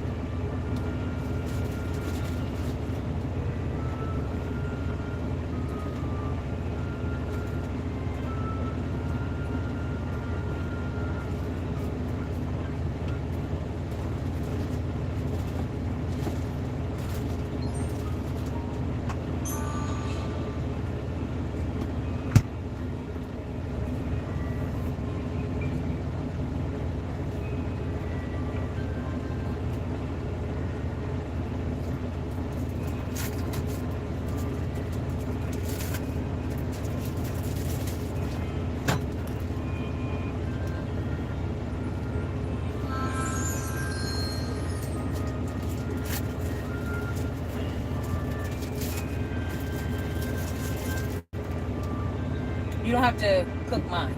You don't have to cook mine.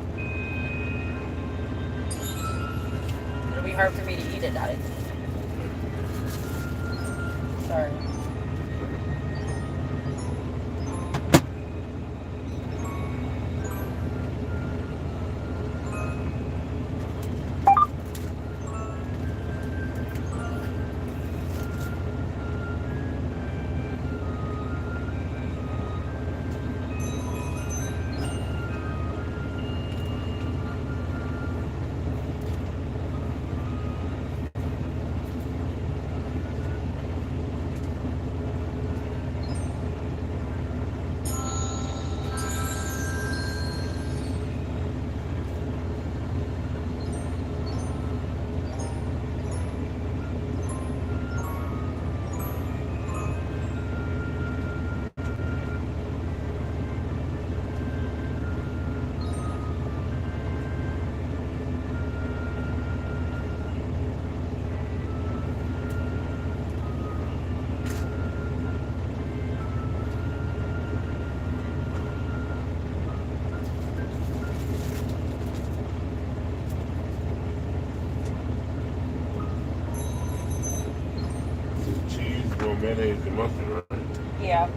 It'll be hard for me to eat it out of it. Sorry. Mayonnaise and mustard, right? Yeah.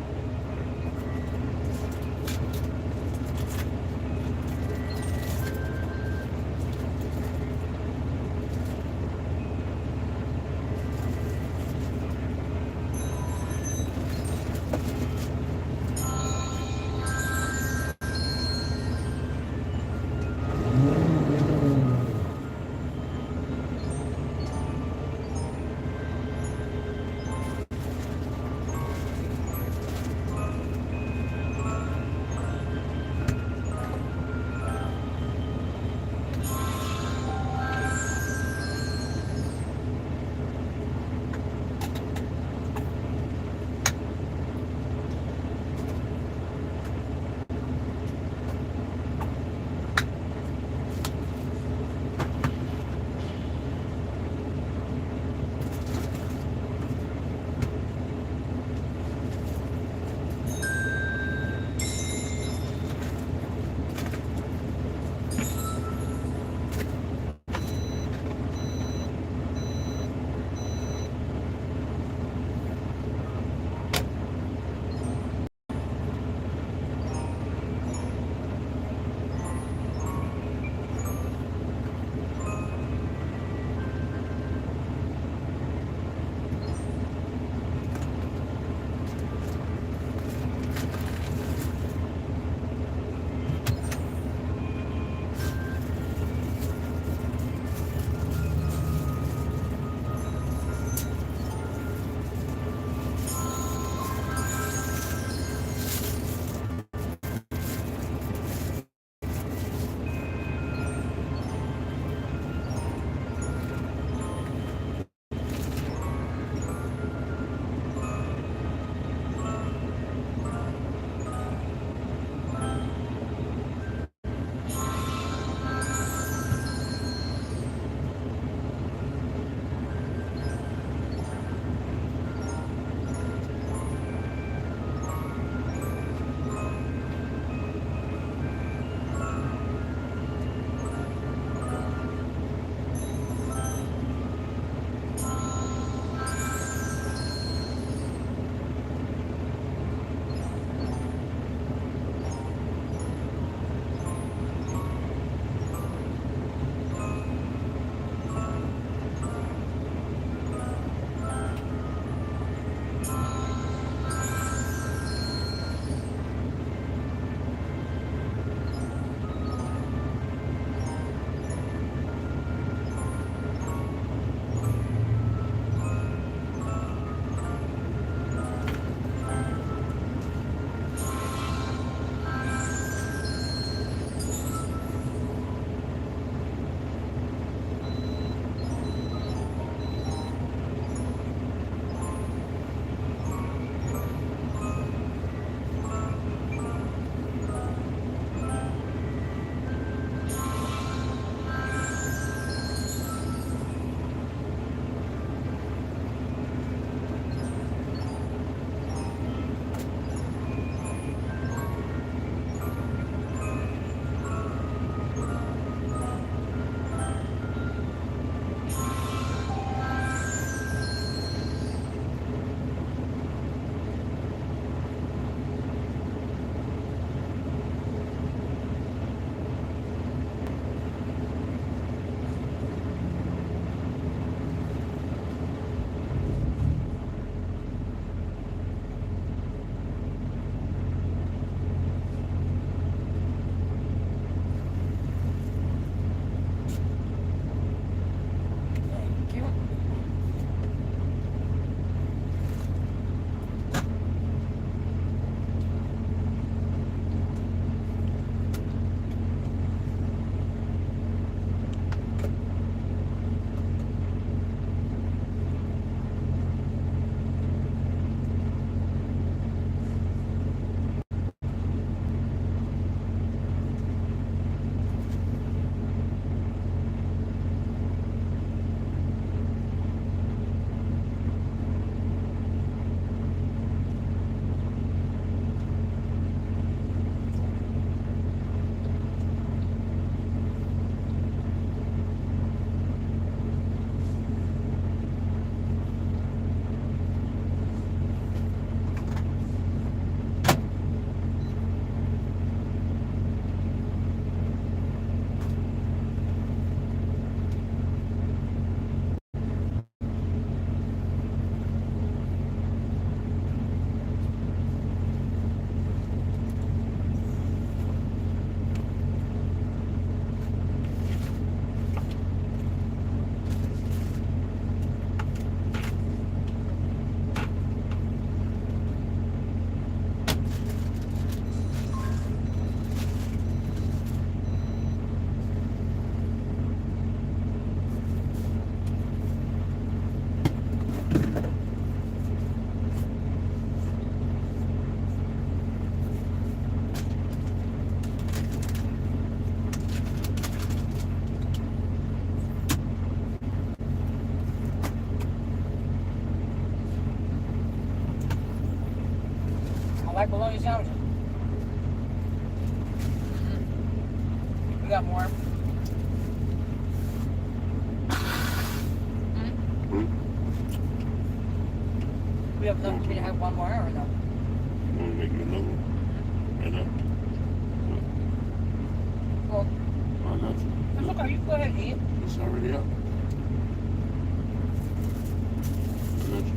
bologna sandwiches. We got more. We have enough for me to have one more or no? You want to make me another one? Right now? Well, I got you. it's okay. You go ahead and eat. It's already up. I got you.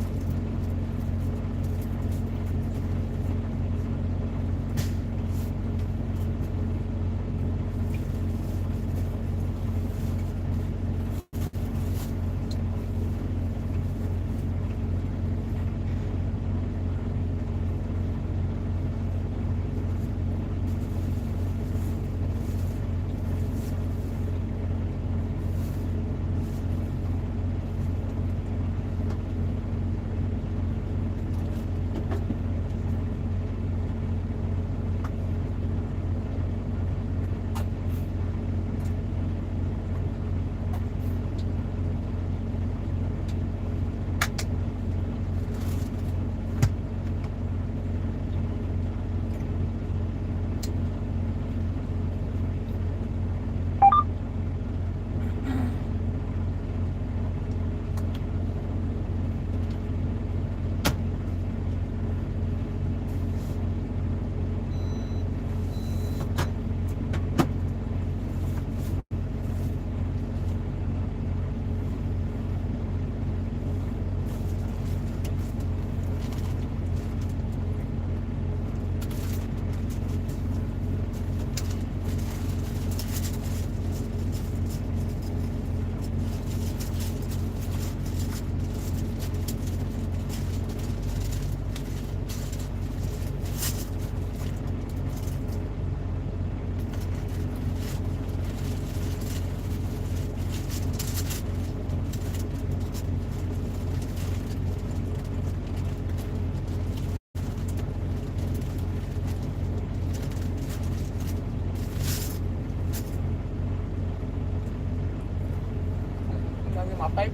My pipe.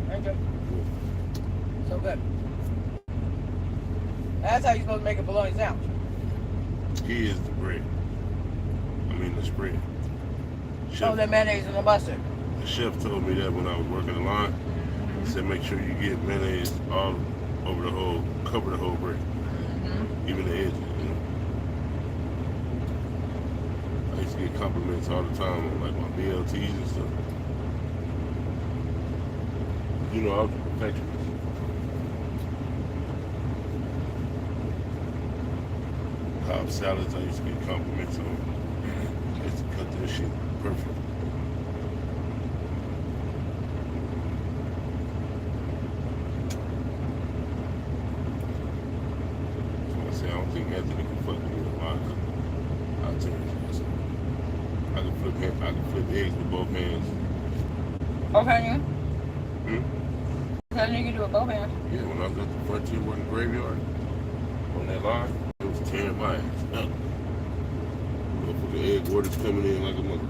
Thank you. So good. That's how you're supposed to make a bologna sandwich. He is the bread. I mean the spread. Oh, the mayonnaise and the mustard. The chef told me that when I was working the line. He said make sure you get mayonnaise all over the whole, cover the whole bread. Even the edges, you know. I used to get compliments all the time on like my BLTs and stuff. You know, I was a perfectionist. Cobb salads, I used to get compliments on. I used to cut that shit perfect. So I say I don't think Anthony can fuck with me a lot. I'll tell you. I can flip eggs with both hands. Okay, you? Okay, you can do it both hands. Yeah, when I was at the Frontier working graveyard, on that line, it was tearing my ass up. The egg orders coming in like a mother.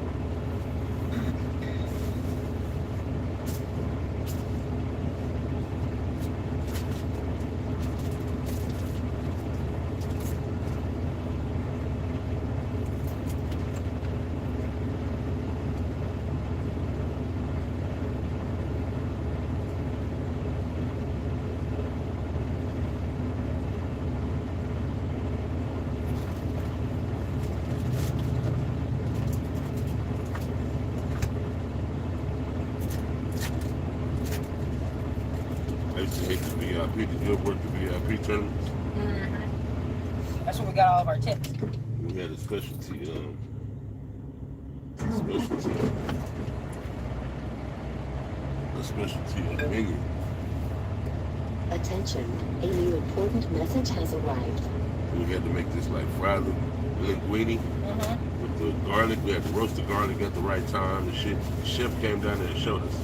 I used to hate the VIP, the good work, the VIP tournaments. That's where we got all of our tips. We had a specialty menu. Attention, a new important message has arrived. We had to make this like fried linguine with the garlic. We had to roast the garlic at the right time. The chef came down there and showed us.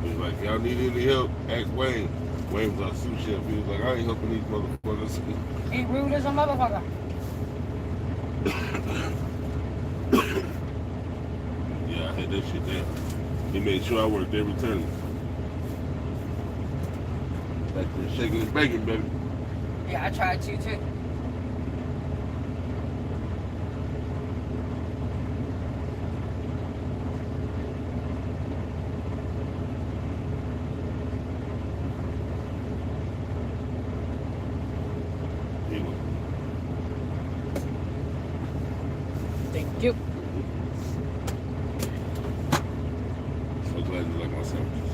He was like, y'all need any help? Ask Wayne. Wayne was our sous chef. He was like, I ain't helping these motherfuckers. He rude as a motherfucker. Yeah, I had that shit down. He made sure I worked every tournament. Back there shaking and baking, baby. Yeah, I tried to too. Thank you. So glad you like my sandwiches.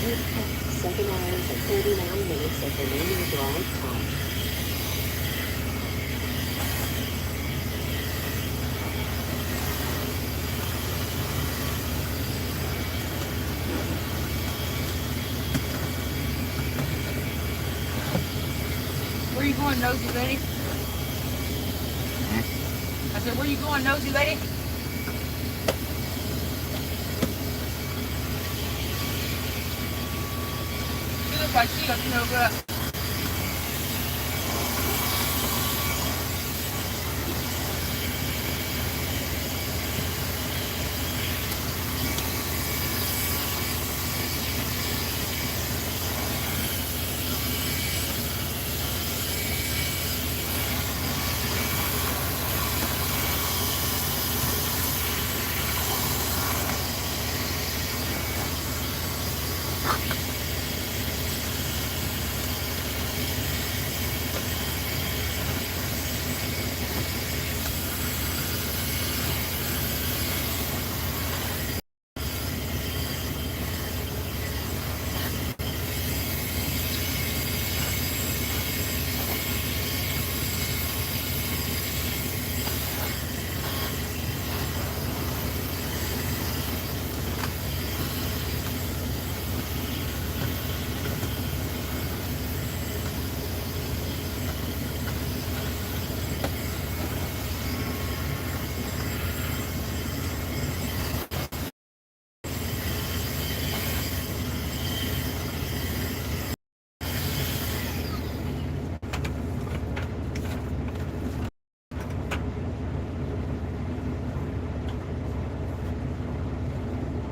You've kept 7 hours and 39 minutes of remaining drive time. Where you going, nosy lady? I said, where you going, nosy lady? She looks like she up to no good.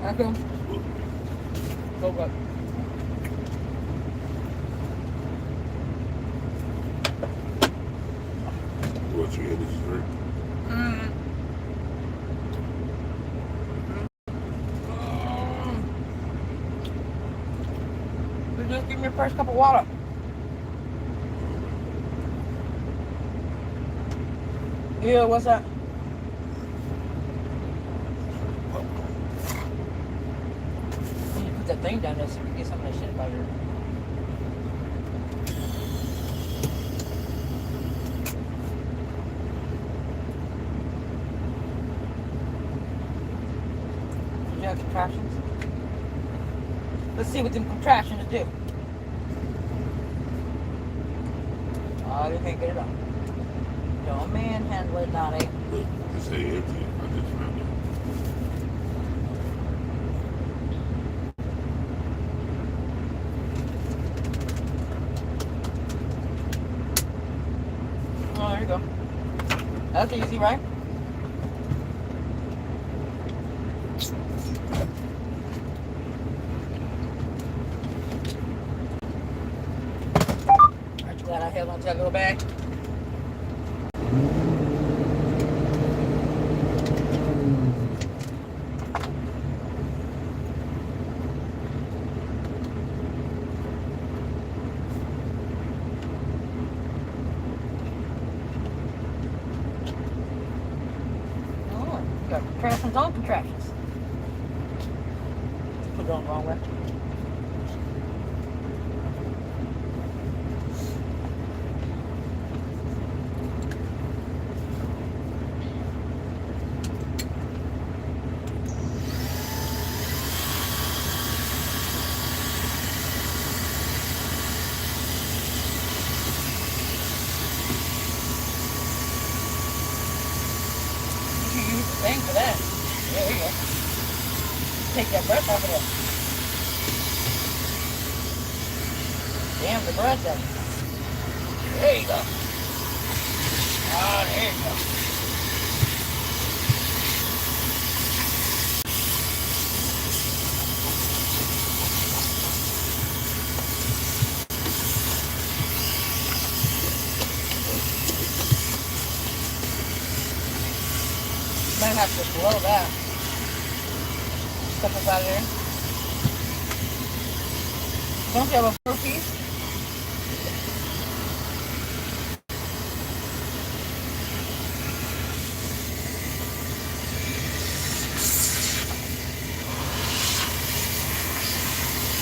Okay. Go back. What's your energy drink? Just give me your first cup of water. Yeah, what's that? You need to put that thing down there so you can get some of that shit about here. Did you have contractions? Let's see what them contractions do. Oh, you can't get it up. Don't manhandle it, Naughty. Look, it say empty. I just found it. Oh, there you go. That's easy, right? Aren't you glad I held on to that little bag? Contractions on contractions. Put it on the wrong way. You should use the thing for that. There you go. Take that brush off of there. Damn, the brush out. There you go. Ah, there you go. Might have to blow that. Stuff out of there. Don't you have a 4-piece?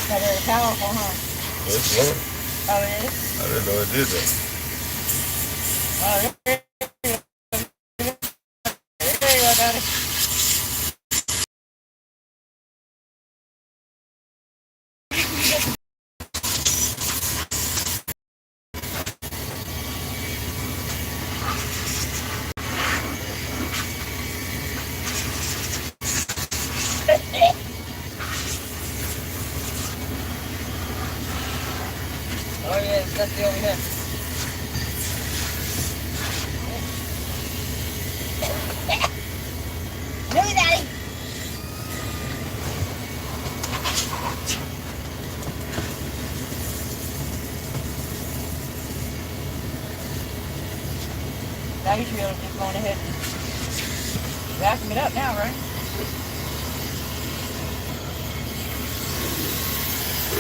That very powerful, huh? It's low. Oh, it is? I didn't know it did that. Oh, there you go, Daddy. Oh yeah, it's dusty over here. Really, Daddy? Now you should be able to just go on ahead and vacuum it up now, right?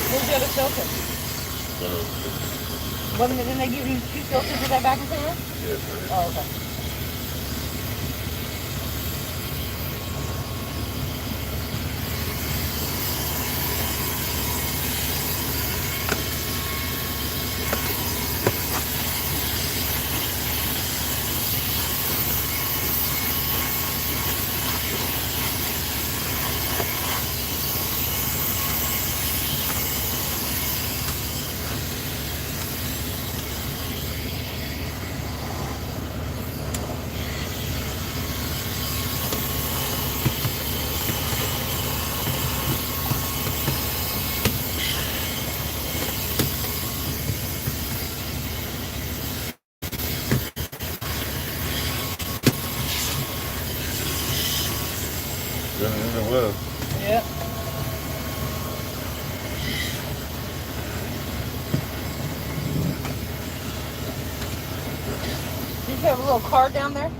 Where's the other filter? Didn't they give you 2 filters with that vacuum cleaner? Yes, sir. Oh, okay. It will. Yep. Did you have a little card down there?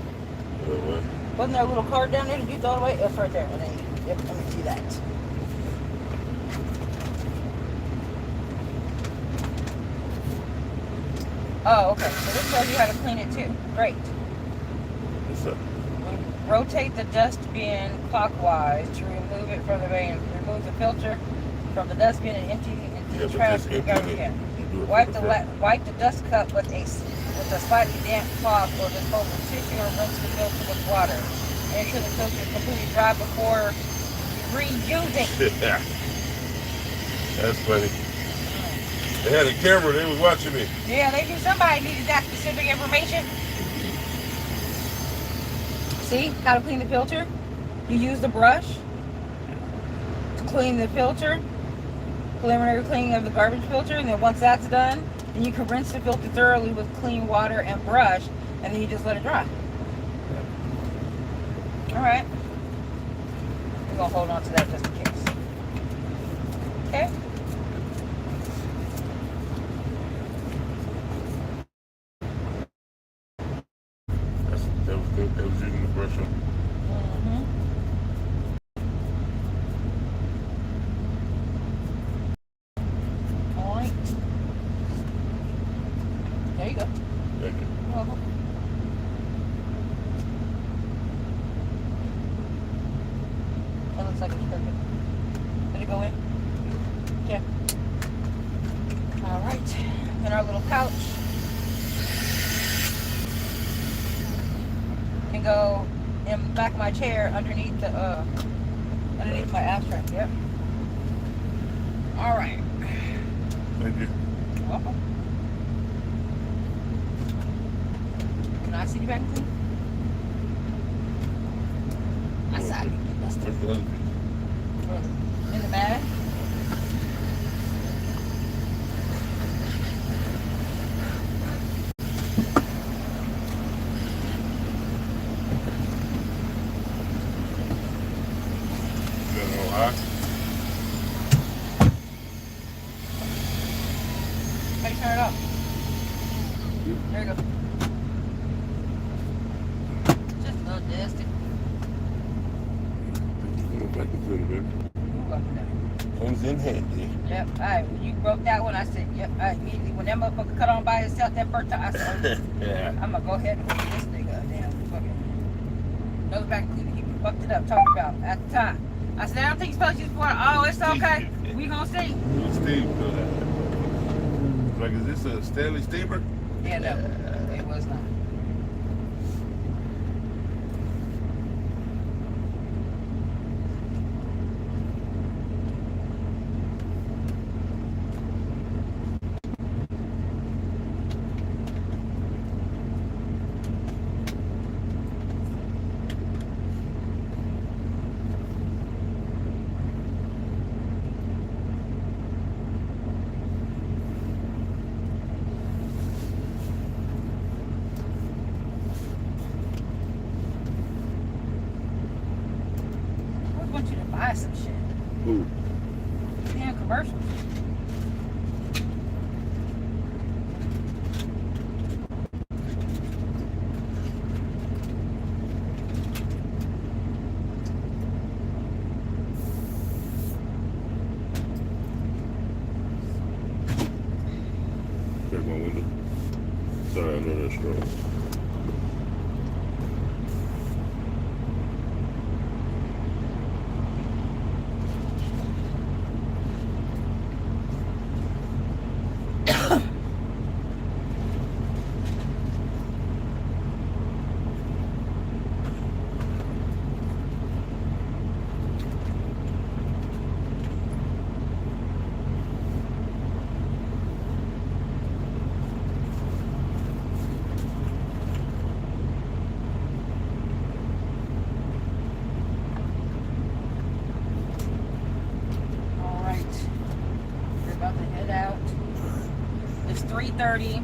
Wasn't there a little card down there? Did you throw it away? It's right there. And then, yep, let me see that. Oh, okay. So this tells you how to clean it too. Great. What's up? Rotate the dust bin clockwise to remove it from the bin. Remove the filter from the dustbin and empty it into the trash garbage can. Wipe the dust cup with a slightly damp cloth or disposable tissue, or rinse the filter with water. Make sure the filter is completely dry before reusing. That's funny. They had a camera, they was watching me. Yeah, they do. Somebody needed that specific information. See how to clean the filter? You use the brush to clean the filter, preliminary cleaning of the garbage filter, and then once that's done, then you can rinse the filter thoroughly with clean water and brush, and then you just let it dry. Alright. We're going to hold on to that just in case. Okay? That was using the brush on. Alright. There you go. Thank you. You're welcome. That looks like it's perfect. Did it go in? Yeah. Alright. In our little pouch. Can go in the back of my chair underneath the underneath my ashtray. Yep. Alright. Thank you. You're welcome. Can I see you back clean? I saw you. Where's the other piece? In the bag. How do you turn it off? There you go. Just a little dusty. Back into it, baby. Comes in handy. Yep. Alright, when you broke that one, I said, yep. I immediately, when that motherfucker cut on by itself that first time, I said, yeah. I'm gonna go ahead and put this nigga damn fucking nose back cleaner. He fucked it up talking about at the time. I said, I don't think you're supposed to use water. Oh, it's okay. We gonna see. We'll steam for that. Like, is this a Stanley steamer? Yeah, no. It was not. I want you to buy some shit. Ooh. Damn commercials. Check my window. Sorry, I know that's strong. Alright. We're about to head out. It's 3:30.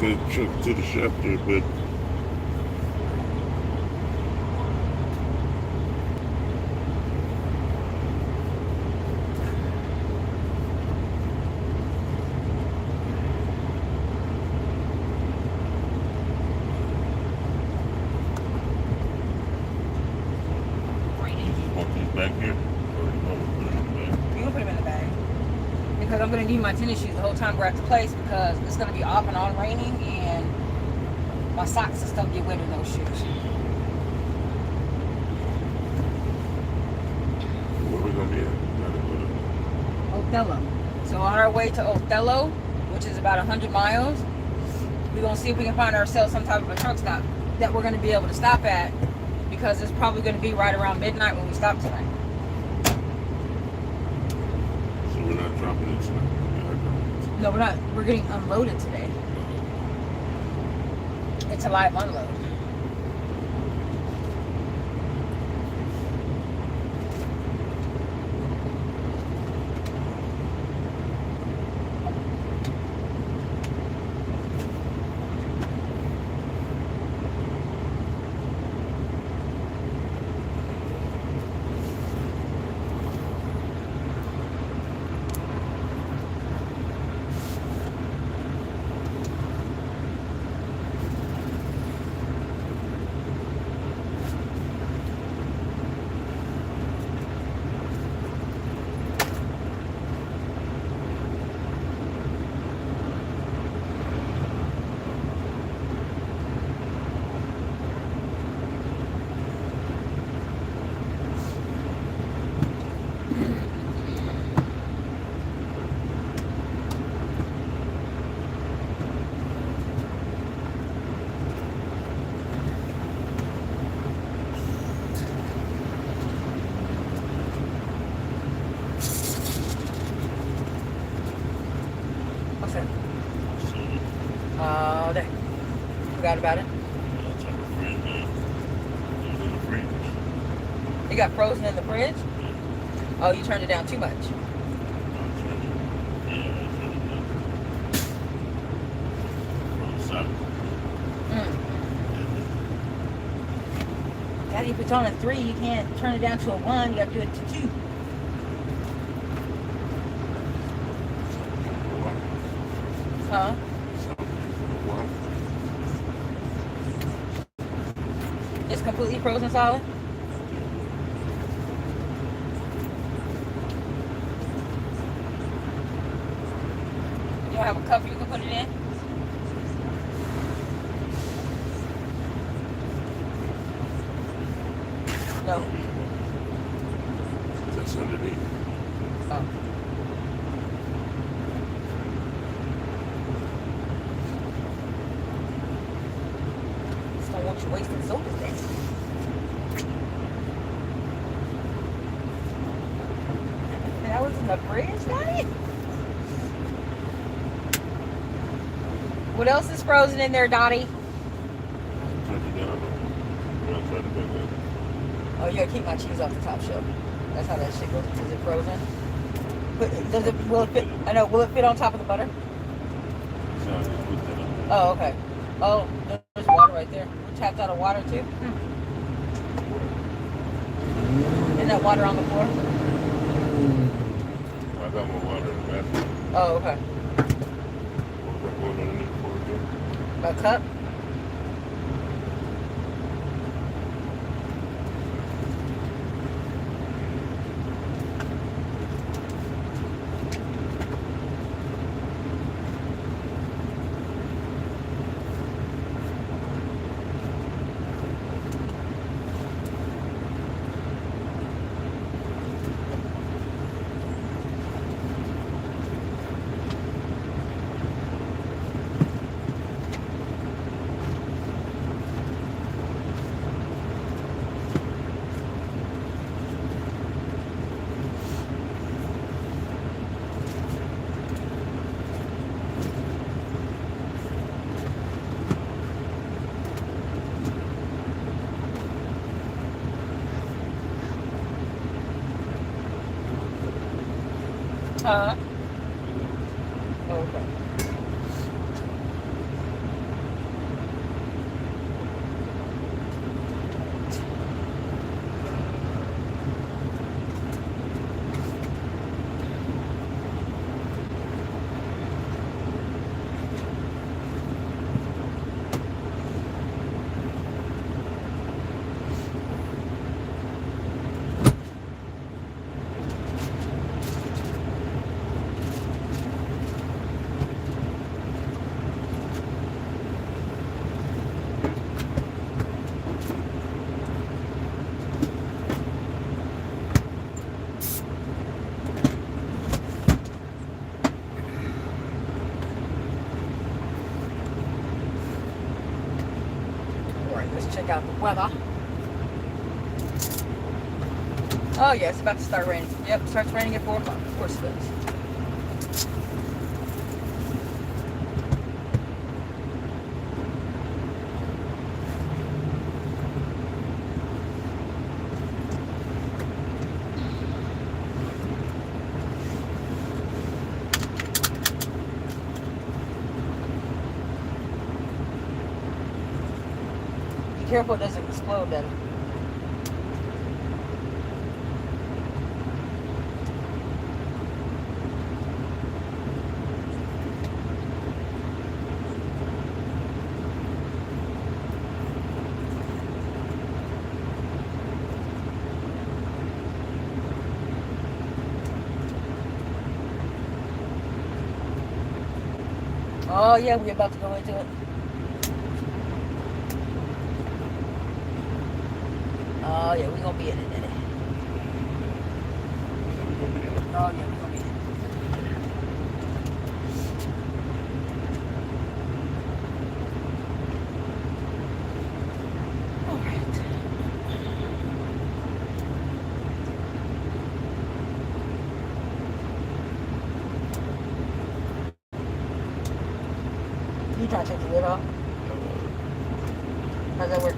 the truck to the shop there, but back here? You can put them in the bag. Because I'm going to need my tennis shoes the whole time we're at the place because it's going to be off and on raining and my socks and stuff get wet in those shoes. Where we going to be at? Othello. So on our way to Othello, which is about 100 miles, we're going to see if we can find ourselves some type of a truck stop that we're going to be able to stop at because it's probably going to be right around midnight when we stop tonight. So we're not dropping it tonight? No, we're not. We're getting unloaded today. It's a live unload. There. Forgot about it. It got frozen in the fridge? Oh, you turned it down too much. Daddy, if it's on a 3, you can't turn it down to a 1. You got to do it to 2. Huh? It's completely frozen solid? You don't have a cup you can put it in? No. That's underneath. Oh. Just don't want you wasting soda then. That was in the fridge, Daddy? What else is frozen in there, Dottie? Oh, you gotta keep my cheese off the top shelf. That's how that shit goes. Is it frozen? Will it fit? I know. Will it fit on top of the butter? Oh, okay. Oh, there's water right there. We tapped out of water too. Isn't that water on the floor? I got more water in the bathroom. Oh, okay. A cup? Okay. check out the weather. Oh yeah, it's about to start raining. Yep, it starts raining at 4 o'clock. Of course it does. Be careful it doesn't explode then. Oh yeah, we're about to go into it. Oh yeah, we're gonna be in it, in it. Oh yeah, we're gonna be in it. Alright. You trying to take the lid off? How's that work?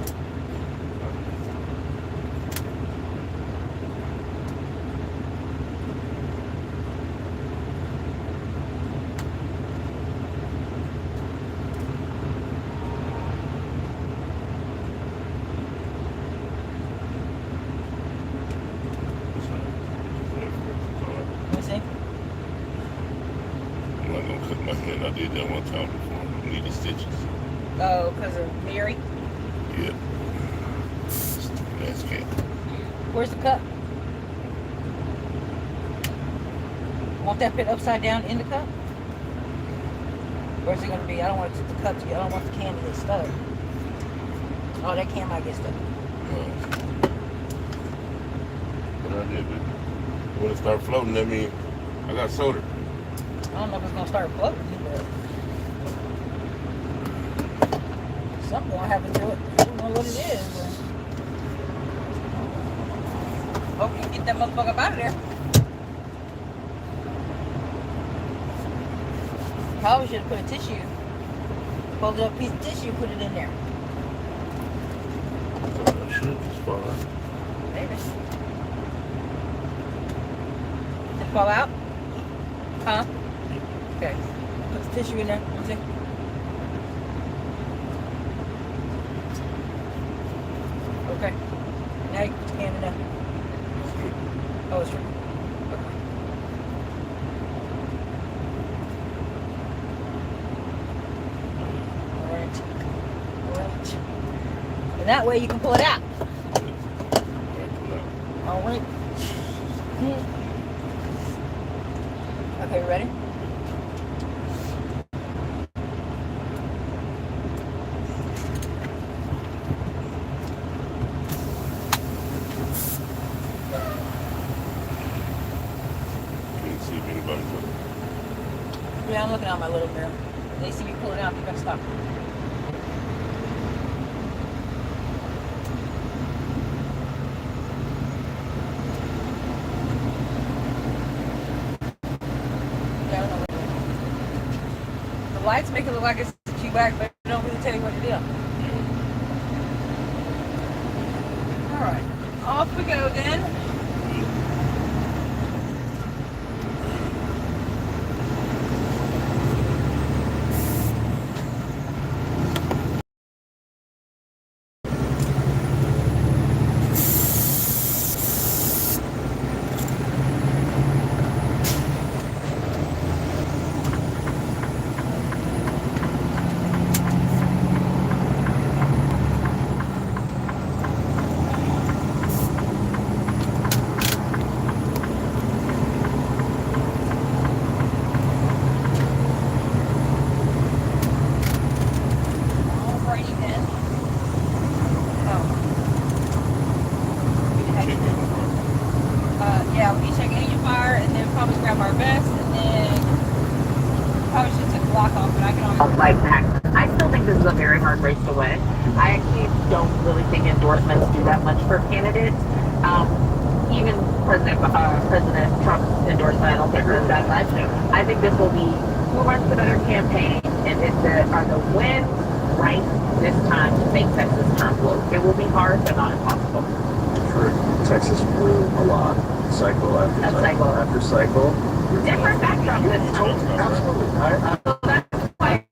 I'm not gonna cut my hand. I did that one time before. I needed stitches. Oh, because of Mary? Yep. Stupid ass cat. Where's the cup? Want that put upside down in the cup? Where's it gonna be? I don't want the cup to get. I don't want the can to get stuck. Oh, that can might get stuck. But I did, but when it start floating, that means I got soda. I don't know if it's gonna start floating, but something gonna happen to it. I don't know what it is. But hope you get that motherfucker up out of there. Probably should have put a tissue. Fold up a piece of tissue, put it in there. I should just fall out. Maybe. Did it fall out? Huh? Okay. Put the tissue in there. Let's see. Okay. Now you can put the can in there. Oh, it's true. Okay. Alright. Alright. And that way you can pull it out. Alright. Okay, ready? Yeah, I'm looking out my little mirror. If they see me pull it out, you gotta stop. Yeah, I don't know what it is. The lights make it look like it's a G-Wagon, but they don't really tell you what it is. Alright, off we go then. Yeah, we check engine fire and then probably grab our vest and then probably should take the lock off, but I can always. I'll fight back. I still think this is a very hard race to win. I actually don't really think endorsements do that much for candidates. Even President Trump's endorsement, I don't think does that much. I think this will be who runs the better campaign, and are the wins right this time to make Texas turn blue. It will be hard, but not impossible. For Texas blue a lot, cycle after cycle after cycle. Different backdrop this time. Absolutely. That's why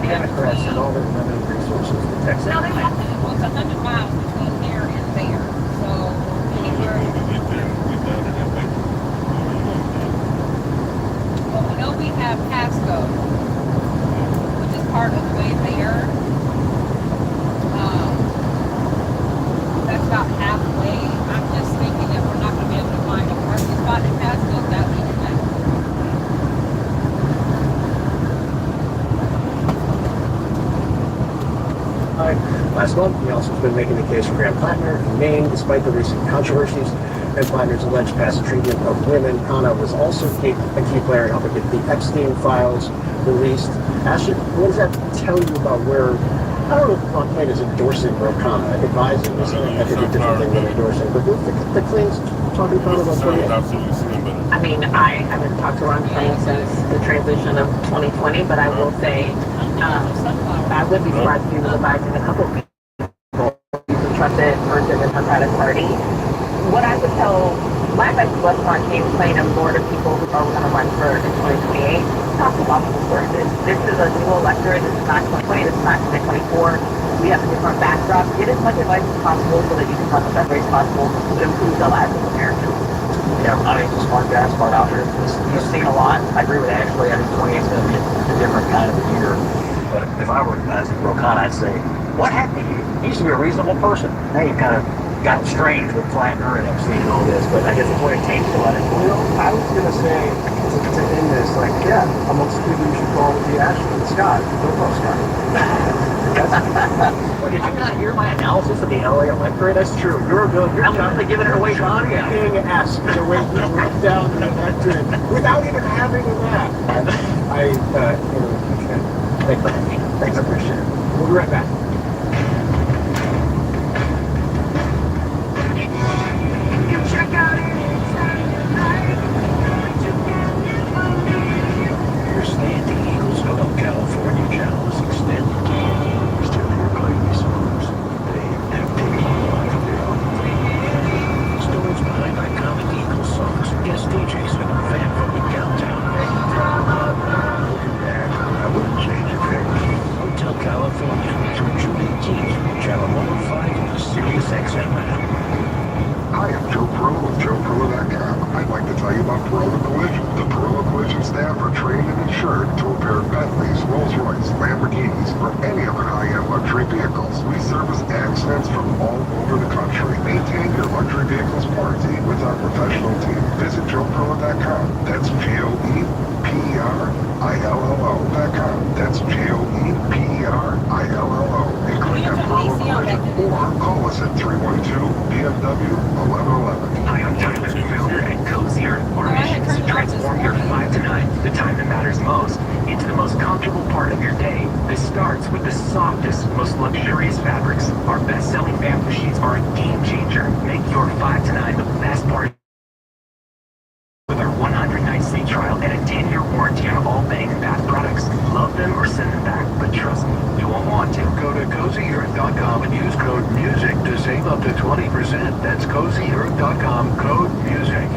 Democrats and all their limited resources to Texas. No, they have to. Well, it's 100 miles between here and there. So anywhere. Well, we know we have Pasco, which is part of the way there. That's about halfway. I'm just thinking that we're not going to be able to find a parking spot in Pasco without leaving that. Last month, he also has been making the case for Graham Plattner in Maine, despite the recent controversies and Plattner's alleged past treatment of women. Kana was also a key player in helping get the Epstein files released. Ashley, what does that tell you about where, I don't know if Montana is endorsing Ro Khanna, advising is I think a different thing than endorsing, but the claims talking about 28. I mean, I haven't talked to Ron Kane since the transition of 2020, but I will say, I would be surprised if he was advising a couple of people who trusted or in the Democratic Party. What I would tell my best Ron Kane playing a board of people who are going to run for in 2028, talk about the sources. This is a new electorate. This is not 2020. This is not 2024. We have a different backdrop. Get as much advice as possible so that you can run the best race possible to improve the lives of Americans. Yeah, I mean, just one gas part out there. You've seen a lot. I agree with Ashley. I think 28 is going to be a different kind of a year. But if I were advising Ro Khanna, I'd say, what happened to you? He used to be a reasonable person. Now you've kind of gotten strange with Plattner and Epstein and all this. But I guess it's what it takes to let it go. Well, I was going to say, to end this, like, yeah, amongst people you should call would be Ashley and Scott. Don't call Scott. Did you not hear my analysis of the LA electorate? That's true. You're I'm really giving it away, John. Yeah. King-esque the way you went down the electorate without even having a map. I Thanks, I appreciate it. We'll be right back. Your stay at the Eagles Hotel California channel is extended to still hear Clayton's songs. They have taken on a life of their own. Stories behind iconic Eagles songs, guest DJs, and a fan-voted countdown. Looking back, I wouldn't change a thing. Hotel California through June 18th, channel 105 on the Sirius XM app. Hi, I'm Joe Perillo with JoePerillo.com. I'd like to tell you about Perillo Collision. The Perillo Collision staff are trained and insured to repair Bentleys, Rolls-Royce, Lamborghinis, or any other high-end luxury vehicles. We service accidents from all over the country. Maintain your luxury vehicle's warranty with our professional team. Visit JoePerillo.com. That's JoePerillo.com. That's JoePerillo. And click on Perillo Collision or call us at 312-BMW 1111. Hi, I'm Tyler, founder at Cozier. Our mission is to transform your 5 to 9, the time that matters most, into the most comfortable part of your day. This starts with the softest, most luxurious fabrics. Our best-selling bamboo sheets are a game changer. Make your 5 to 9 the best part with our 100-night free trial and a 10-year warranty on all bedding and bath products. Love them or send them back, but trust me, you won't want to. Go to CozyEarth.com and use code MUSIC to save up to 20%. That's CozyEarth.com, code MUSIC.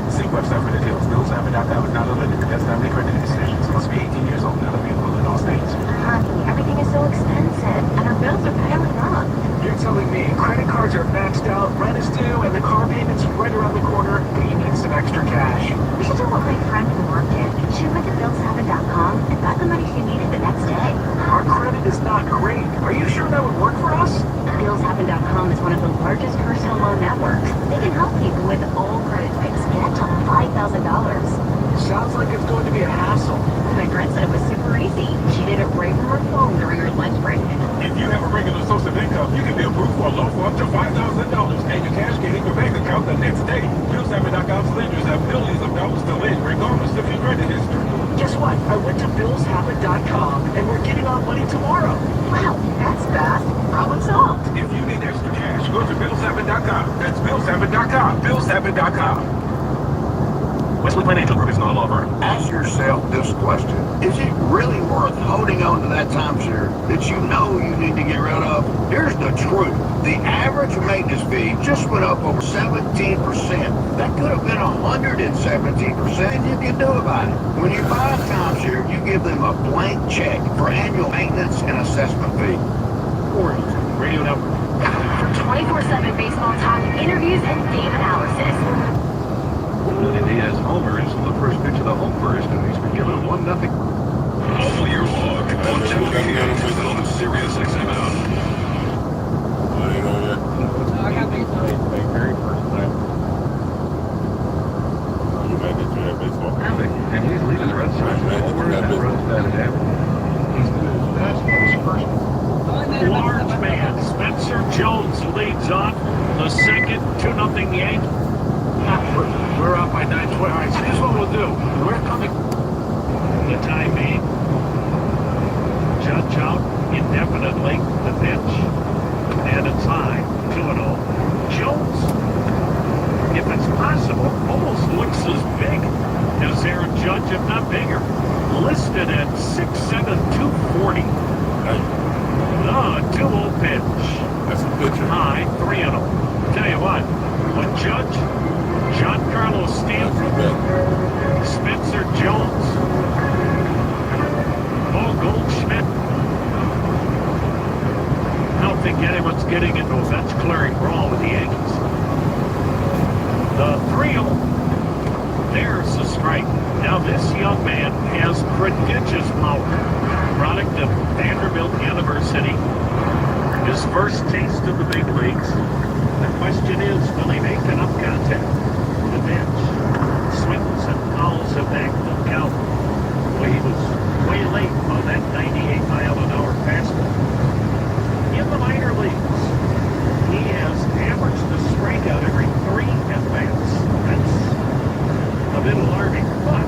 See website for details. BillsAvenue.com is not a limit. That's not make credit decisions. Must be 18 years old. Not available in all states. Honey, everything is so expensive, and our bills are piling up. You're telling me credit cards are maxed out, rent is due, and the car payment's right around the corner, but you need some extra cash. We should do what my friend from work did. She went to BillsAvenue.com and got the money she needed the next day. Our credit is not great. Are you sure that would work for us? BillsAvenue.com is one of the largest personal loan networks. They can help people with all credit types get up to $5,000. Sounds like it's going to be a hassle. My friend said it was super easy. She did it right from her phone during her lunch break. If you have a regular source of income, you can be approved for a loan for up to $5,000, and your cash can hit your bank account the next day. BillsAvenue.com's lenders have millions of dollars to lend, regardless of your credit history. Just what? I went to billshabit.com and we're getting our money tomorrow. Wow, that's fast. Problem solved. If you need extra cash, go to billshabit.com. That's billshabit.com. Billshabit.com. Wesley Financial Group is not a law firm. Ask yourself this question. Is it really worth holding on to that timeshare that you know you need to get rid of? Here's the truth. The average maintenance fee just went up over 17%. That could have been 117% you can do about it. When you buy a timeshare, you give them a blank check for annual maintenance and assessment fee. Orioles, radio network. For 24/7 baseball talk, interviews, and game analysis. Diaz homers. The first pitch of the home first, and he's been given a 1-0. All year long, on 2 p.m. on Sirius XM. I got baseball. Very first time. You might get to that baseball. And he's leading the Red Sox. Where is that Rose batted at? That's his first. Large man, Spencer Jones leads off the second, 2-0 Yankees. We're up by 9-12. All right, so here's what we'll do. We're coming. The time being. Judge out indefinitely. The pitch. And a tie. 2-0. Jones, if it's possible, almost looks as big as Aaron Judge, if not bigger. Listed at 6'7", 240. The 2-0 pitch. That's a pitcher. High, 3-0. Tell you what, when Judge, Giancarlo Stanton, Spencer Jones, Paul Goldschmidt, I don't think anyone's getting into a bench clearing brawl with the Yankees. The 3-0, there's the strike. Now this young man has prodigious power. Product of Vanderbilt University. His first taste of the big leagues. The question is, will he make enough contact? The bench. Swings and fouls have backed him out. Well, he was way late on that 98-mile-an-hour fastball. In the minor leagues, he has averaged a strikeout every 3 at-bats. That's a bit alarming, but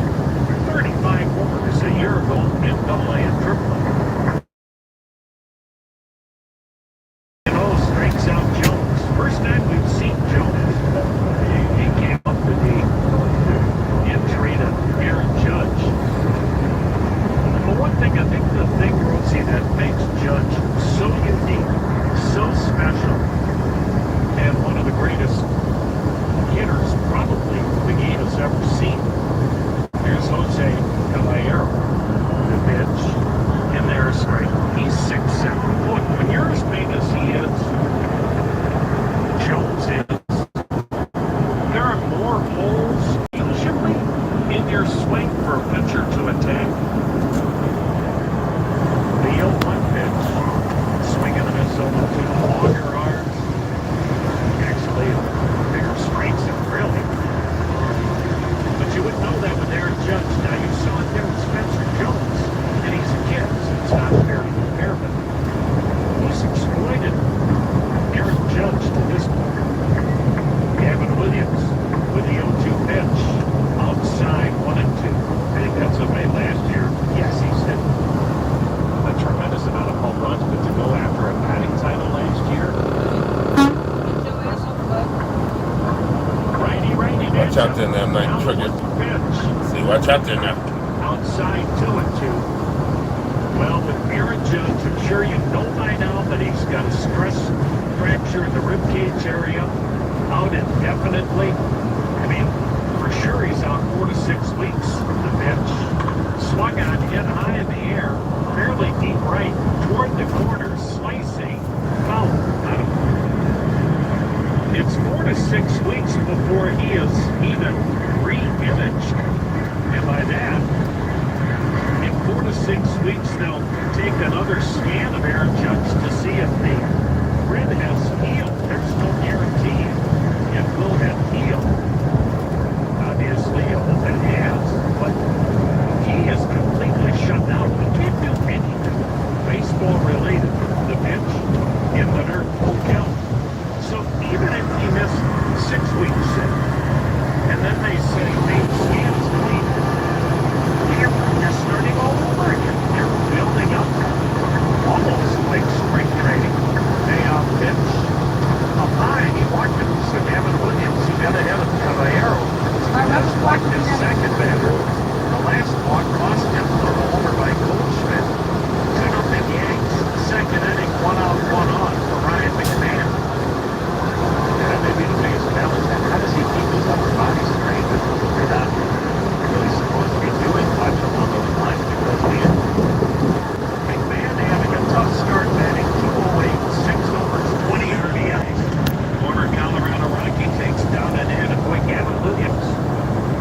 35 homers a year ago in AA and AAA. Strikes out Jones. First time we've seen Jones. He came up with the injury to Aaron Judge. But one thing, I think the thing, Rosie, that makes Judge so unique, so special, and one of the greatest hitters probably the game has ever seen. There's Jose Caballero, the pitch, and there's strike. He's 6'7". Look, when you're as big as he is, Jones is, there are more holes usually in your swing for a pitcher to attack. The 0-1 pitch, swinging and a miss 0-2, longer arms, actually bigger strikes than really. But you wouldn't know that with Aaron Judge. Now you saw it there with Spencer Jones, and he's a kid, so it's not fair to compare, but he's exploited Aaron Judge to this point. Gavin Williams with the 0-2 pitch, outside 1-2. I think that's what made last year. Yes, he's hit a tremendous amount of home runs, but to go after a batting title last year. Righty. Watch out there now, night trigger. See, watch out there now. Outside 2-2. Well, with Aaron Judge, I'm sure you know by now that he's got a stress fracture in the ribcage area, out indefinitely. I mean, for sure he's out 4 to 6 weeks from the bench. Swung on, hit high in the air, fairly deep right, toward the corner, slicing, foul. It's 4 to 6 weeks before he is even re-imaged. And by that, in 4 to 6 weeks, they'll take another scan of Aaron Judge to see if the rib has healed. There's no guarantee it will have healed. reflect his second batter. The last walk cost him a homer by Goldschmidt. 2-0 Yanks. Second inning, 1 out, 1 on for Ryan McMahon. That may be the biggest challenge. How does he keep his upper body straight if you're not really supposed to be doing much along those lines because of the injury? McMahon having a tough start, batting 208, 6 homers, 20 RBIs. Former Colorado Rocky takes down an adequate Gavin Williams.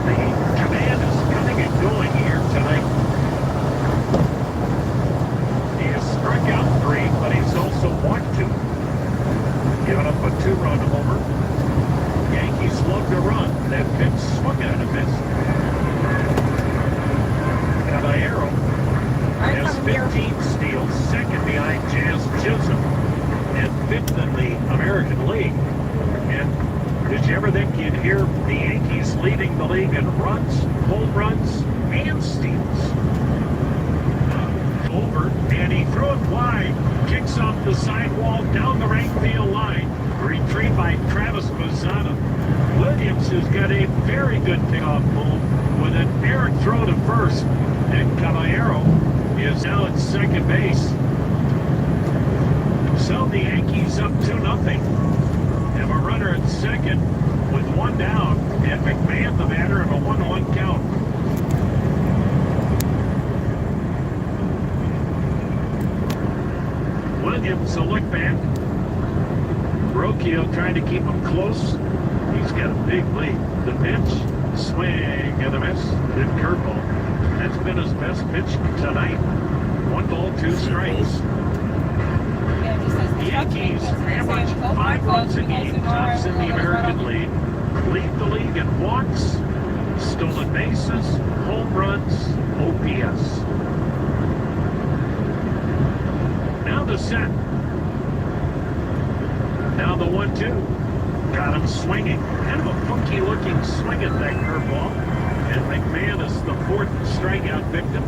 The command is coming and going here tonight. He has struck out 3, but he's also walked 2. Giving up a 2-run homer. Yankees slugged a run. That pitch swung at him. Caballero has 15 steals, second behind Jazz Chisholm, and 5th in the American League. And did you ever think you'd hear the Yankees leading the league in runs, home runs, and steals? Over, and he threw it wide, kicks off the sidewall down the right field line, retrieved by Travis Mazzana. Williams has got a very good pickoff move with an errant throw to first, and Caballero is now at second base. So the Yankees up 2-0. Have a runner at second with 1 down, and McMahon the batter in a 1-1 count. Williams a look back. Rocchio trying to keep him close. He's got a big lead. The pitch, swing and a miss. Good curveball. That's been his best pitch tonight. 1 ball, 2 strikes. The Yankees average 5 runs a game, tops in the American League. Lead the league in walks, stolen bases, home runs, OPS. Now the set. Now the 1-2. Got him swinging. Kind of a funky looking swing at that curveball. And McMahon is the 4th strikeout victim.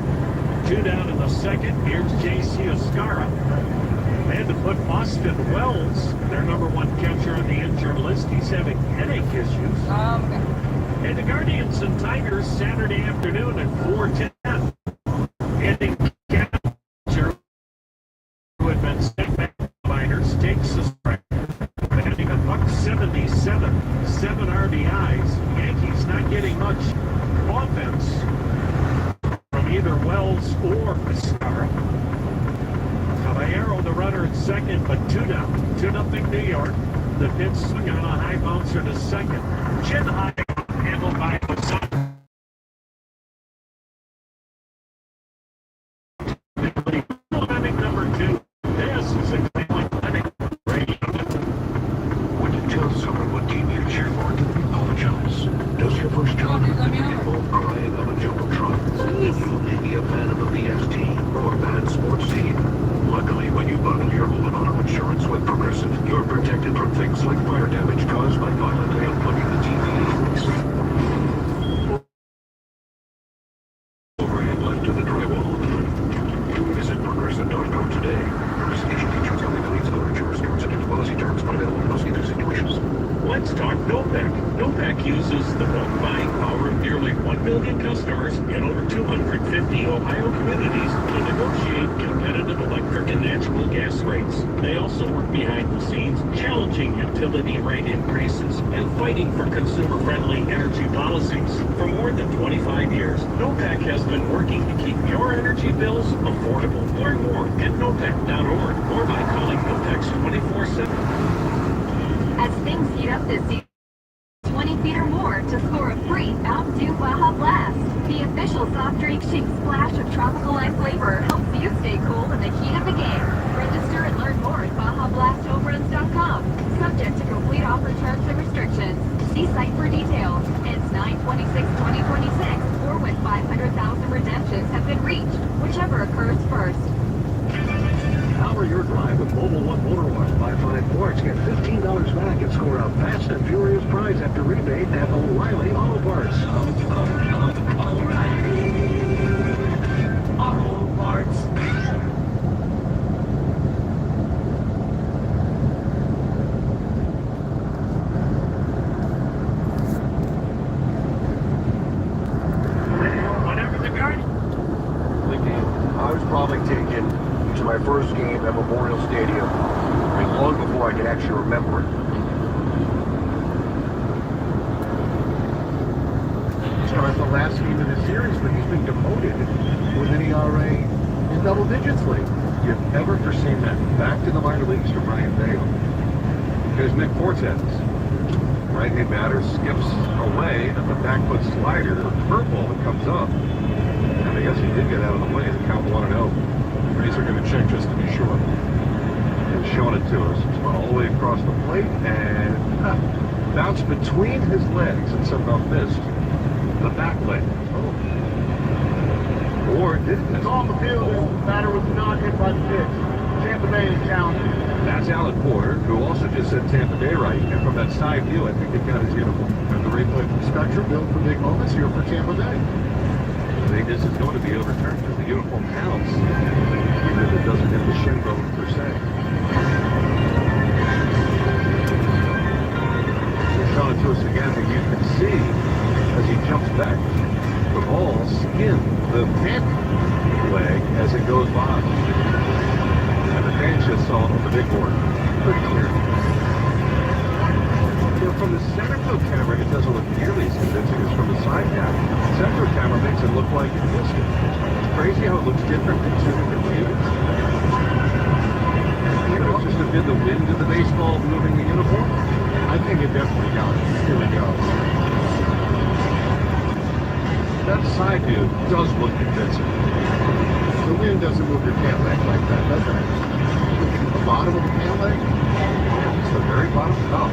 2 down in the second. Here's J.C. Oscara. They had to put Austin Wells, their #1 catcher, on the injured list. He's having headache issues. And the Guardians and Tigers Saturday afternoon at 4:10. Ending catcher who had been sent back to the minors takes the strike. Batting a $177, 7 RBIs. Yankees not getting much offense from either Wells or Oscara. Caballero, the runner at second, but 2 down. 2-0 New York. The pitch swung on a high bouncer to second. Chin high, handled by Osaka. Inning number 2. This is a clean inning. When you tell someone what team you cheer for, apologize. Does your first child involve crying on a jumbotron? Then you may be a fan of a BST or bad sports team. Luckily, when you bundle your home and auto insurance with Progressive, you're protected from things like fire damage caused by violently unplugging the TV. Overhead left to the drywall. Visit Progressive.com today. Participation features only claims other insurance terms and policy terms not available in most other situations. Let's talk NOPEC. NOPEC uses the bulk buying power of nearly 1 million customers in over 250 Ohio communities to negotiate competitive electric and natural gas rates. They also work behind the scenes, challenging utility rate increases and fighting for consumer-friendly energy policies. For more than 25 years, NOPEC has been working to keep your energy bills affordable. Learn more at NOPEC.org or by calling NOPEC's 24/7. As things heat up this season, 20 feet or more to score a free Mountain Dew Baja Blast. The official soft drink shake splash of tropical light flavor helps you stay cool in the heat of the game. Register and learn more at BajaBlastHomeruns.com. Subject to complete offer terms and restrictions. See site for details. Ends 9/26/2026 or when 500,000 redemptions have been reached, whichever occurs first. Power your drive with Mobile One Motor Oil. Buy 5 quarts, get $15 back and score a fast and furious prize after rebate at O'Reilly Auto Parts. Auto Parts. my first game at Memorial Stadium. I mean, long before I could actually remember it. Started the last game of the series, but he's been demoted with an ERA in double digits lately. You've never foreseen that. Back to the minor leagues for Brian Bale. Here's Nick Fortes. Right-hand batter skips away at the back foot slider, curveball that comes up. And I guess he did get out of the way. The count 1-0. Rays are going to check just to be sure. And showing it to us. It's gone all the way across the plate and bounced between his legs and somehow missed the back leg. Or did it? It's on the field. The batter was not hit by the pitch. Tampa Bay is challenging. That's Alan Porter, who also just said Tampa Bay right. And from that side view, I think it got his uniform. And the replay spectrum built for big moments here for Tampa Bay. I think this is going to be overturned because the uniform counts, even if it doesn't hit the shin bone per se. They're showing it to us again, and you can see as he jumps back, the ball skinned the pant leg as it goes by. And the fans just saw it on the big board. Pretty clear. From the center field camera, it doesn't look nearly as convincing as from the side camera. The center camera makes it look like it missed it. It's crazy how it looks different from two different views. You know, it's just a bit of the wind of the baseball moving the uniform. I think it definitely got it. Here we go. That side view does look convincing. The wind doesn't move your pant leg like that, does it? The bottom of the pant leg? It's the very bottom. Oh.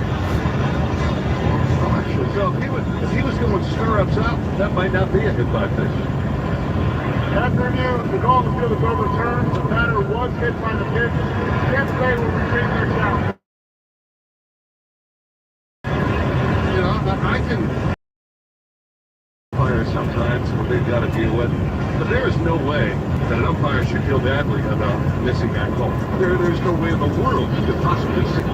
Actually, so if he was going stirrups up, that might not be a hit by pitch. After review, the call on the field is overturned. The batter was hit by the pitch. Tampa Bay will retain their challenge. You know, I can umpires sometimes what they've got to deal with, but there is no way that an umpire should feel badly about missing that call. There's no way in the world you could possibly see.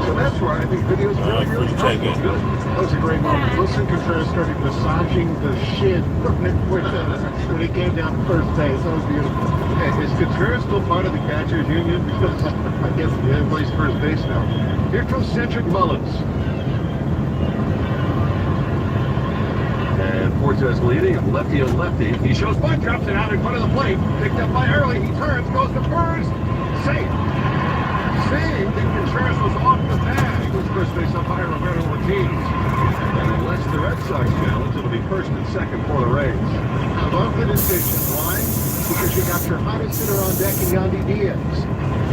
So that's why I think video's really good. That was a great moment. Wilson Contreras started massaging the shin from Nick Fortes when he came down to first base. That was beautiful. Hey, is Contreras still part of the catcher's union? Because I guess he plays first base now. Here comes Cedric Mullins. And Fortes leading, and lefty on lefty. He shows bunt, drops it out in front of the plate. Picked up by Early. He turns, goes to first. Safe. Seeing that Contreras was off the bag was first base umpire Roberto Ortiz. And unless the Red Sox challenge, it'll be first and second for the Rays. I love the decision. Why? Because you got your hottest hitter on deck in Yandy Diaz.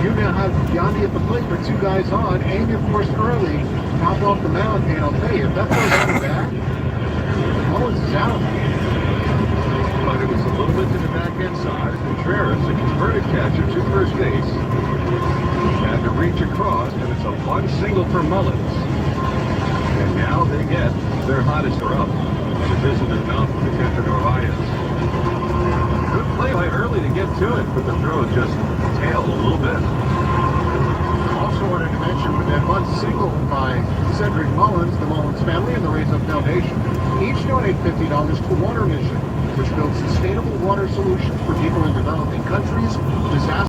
You now have Yandy at the plate with two guys on, and you're forced Early top off the mound. And I'll tell you, if that goes out of back, Mullins is out. But it was a little bit to the back-end side. Contreras, a converted catcher to first base, had to reach across, and it's a bunt single for Mullins. And now they get their hottest hitter up. And it isn't enough for the catcher Narvaez. Good play by Early to get to it, but the throw just tailed a little bit. Also wanted to mention that bunt single by Cedric Mullins, the Mullins family, and the Raise Up Foundation each donate $50 to Water Mission, which builds sustainable water solutions for people in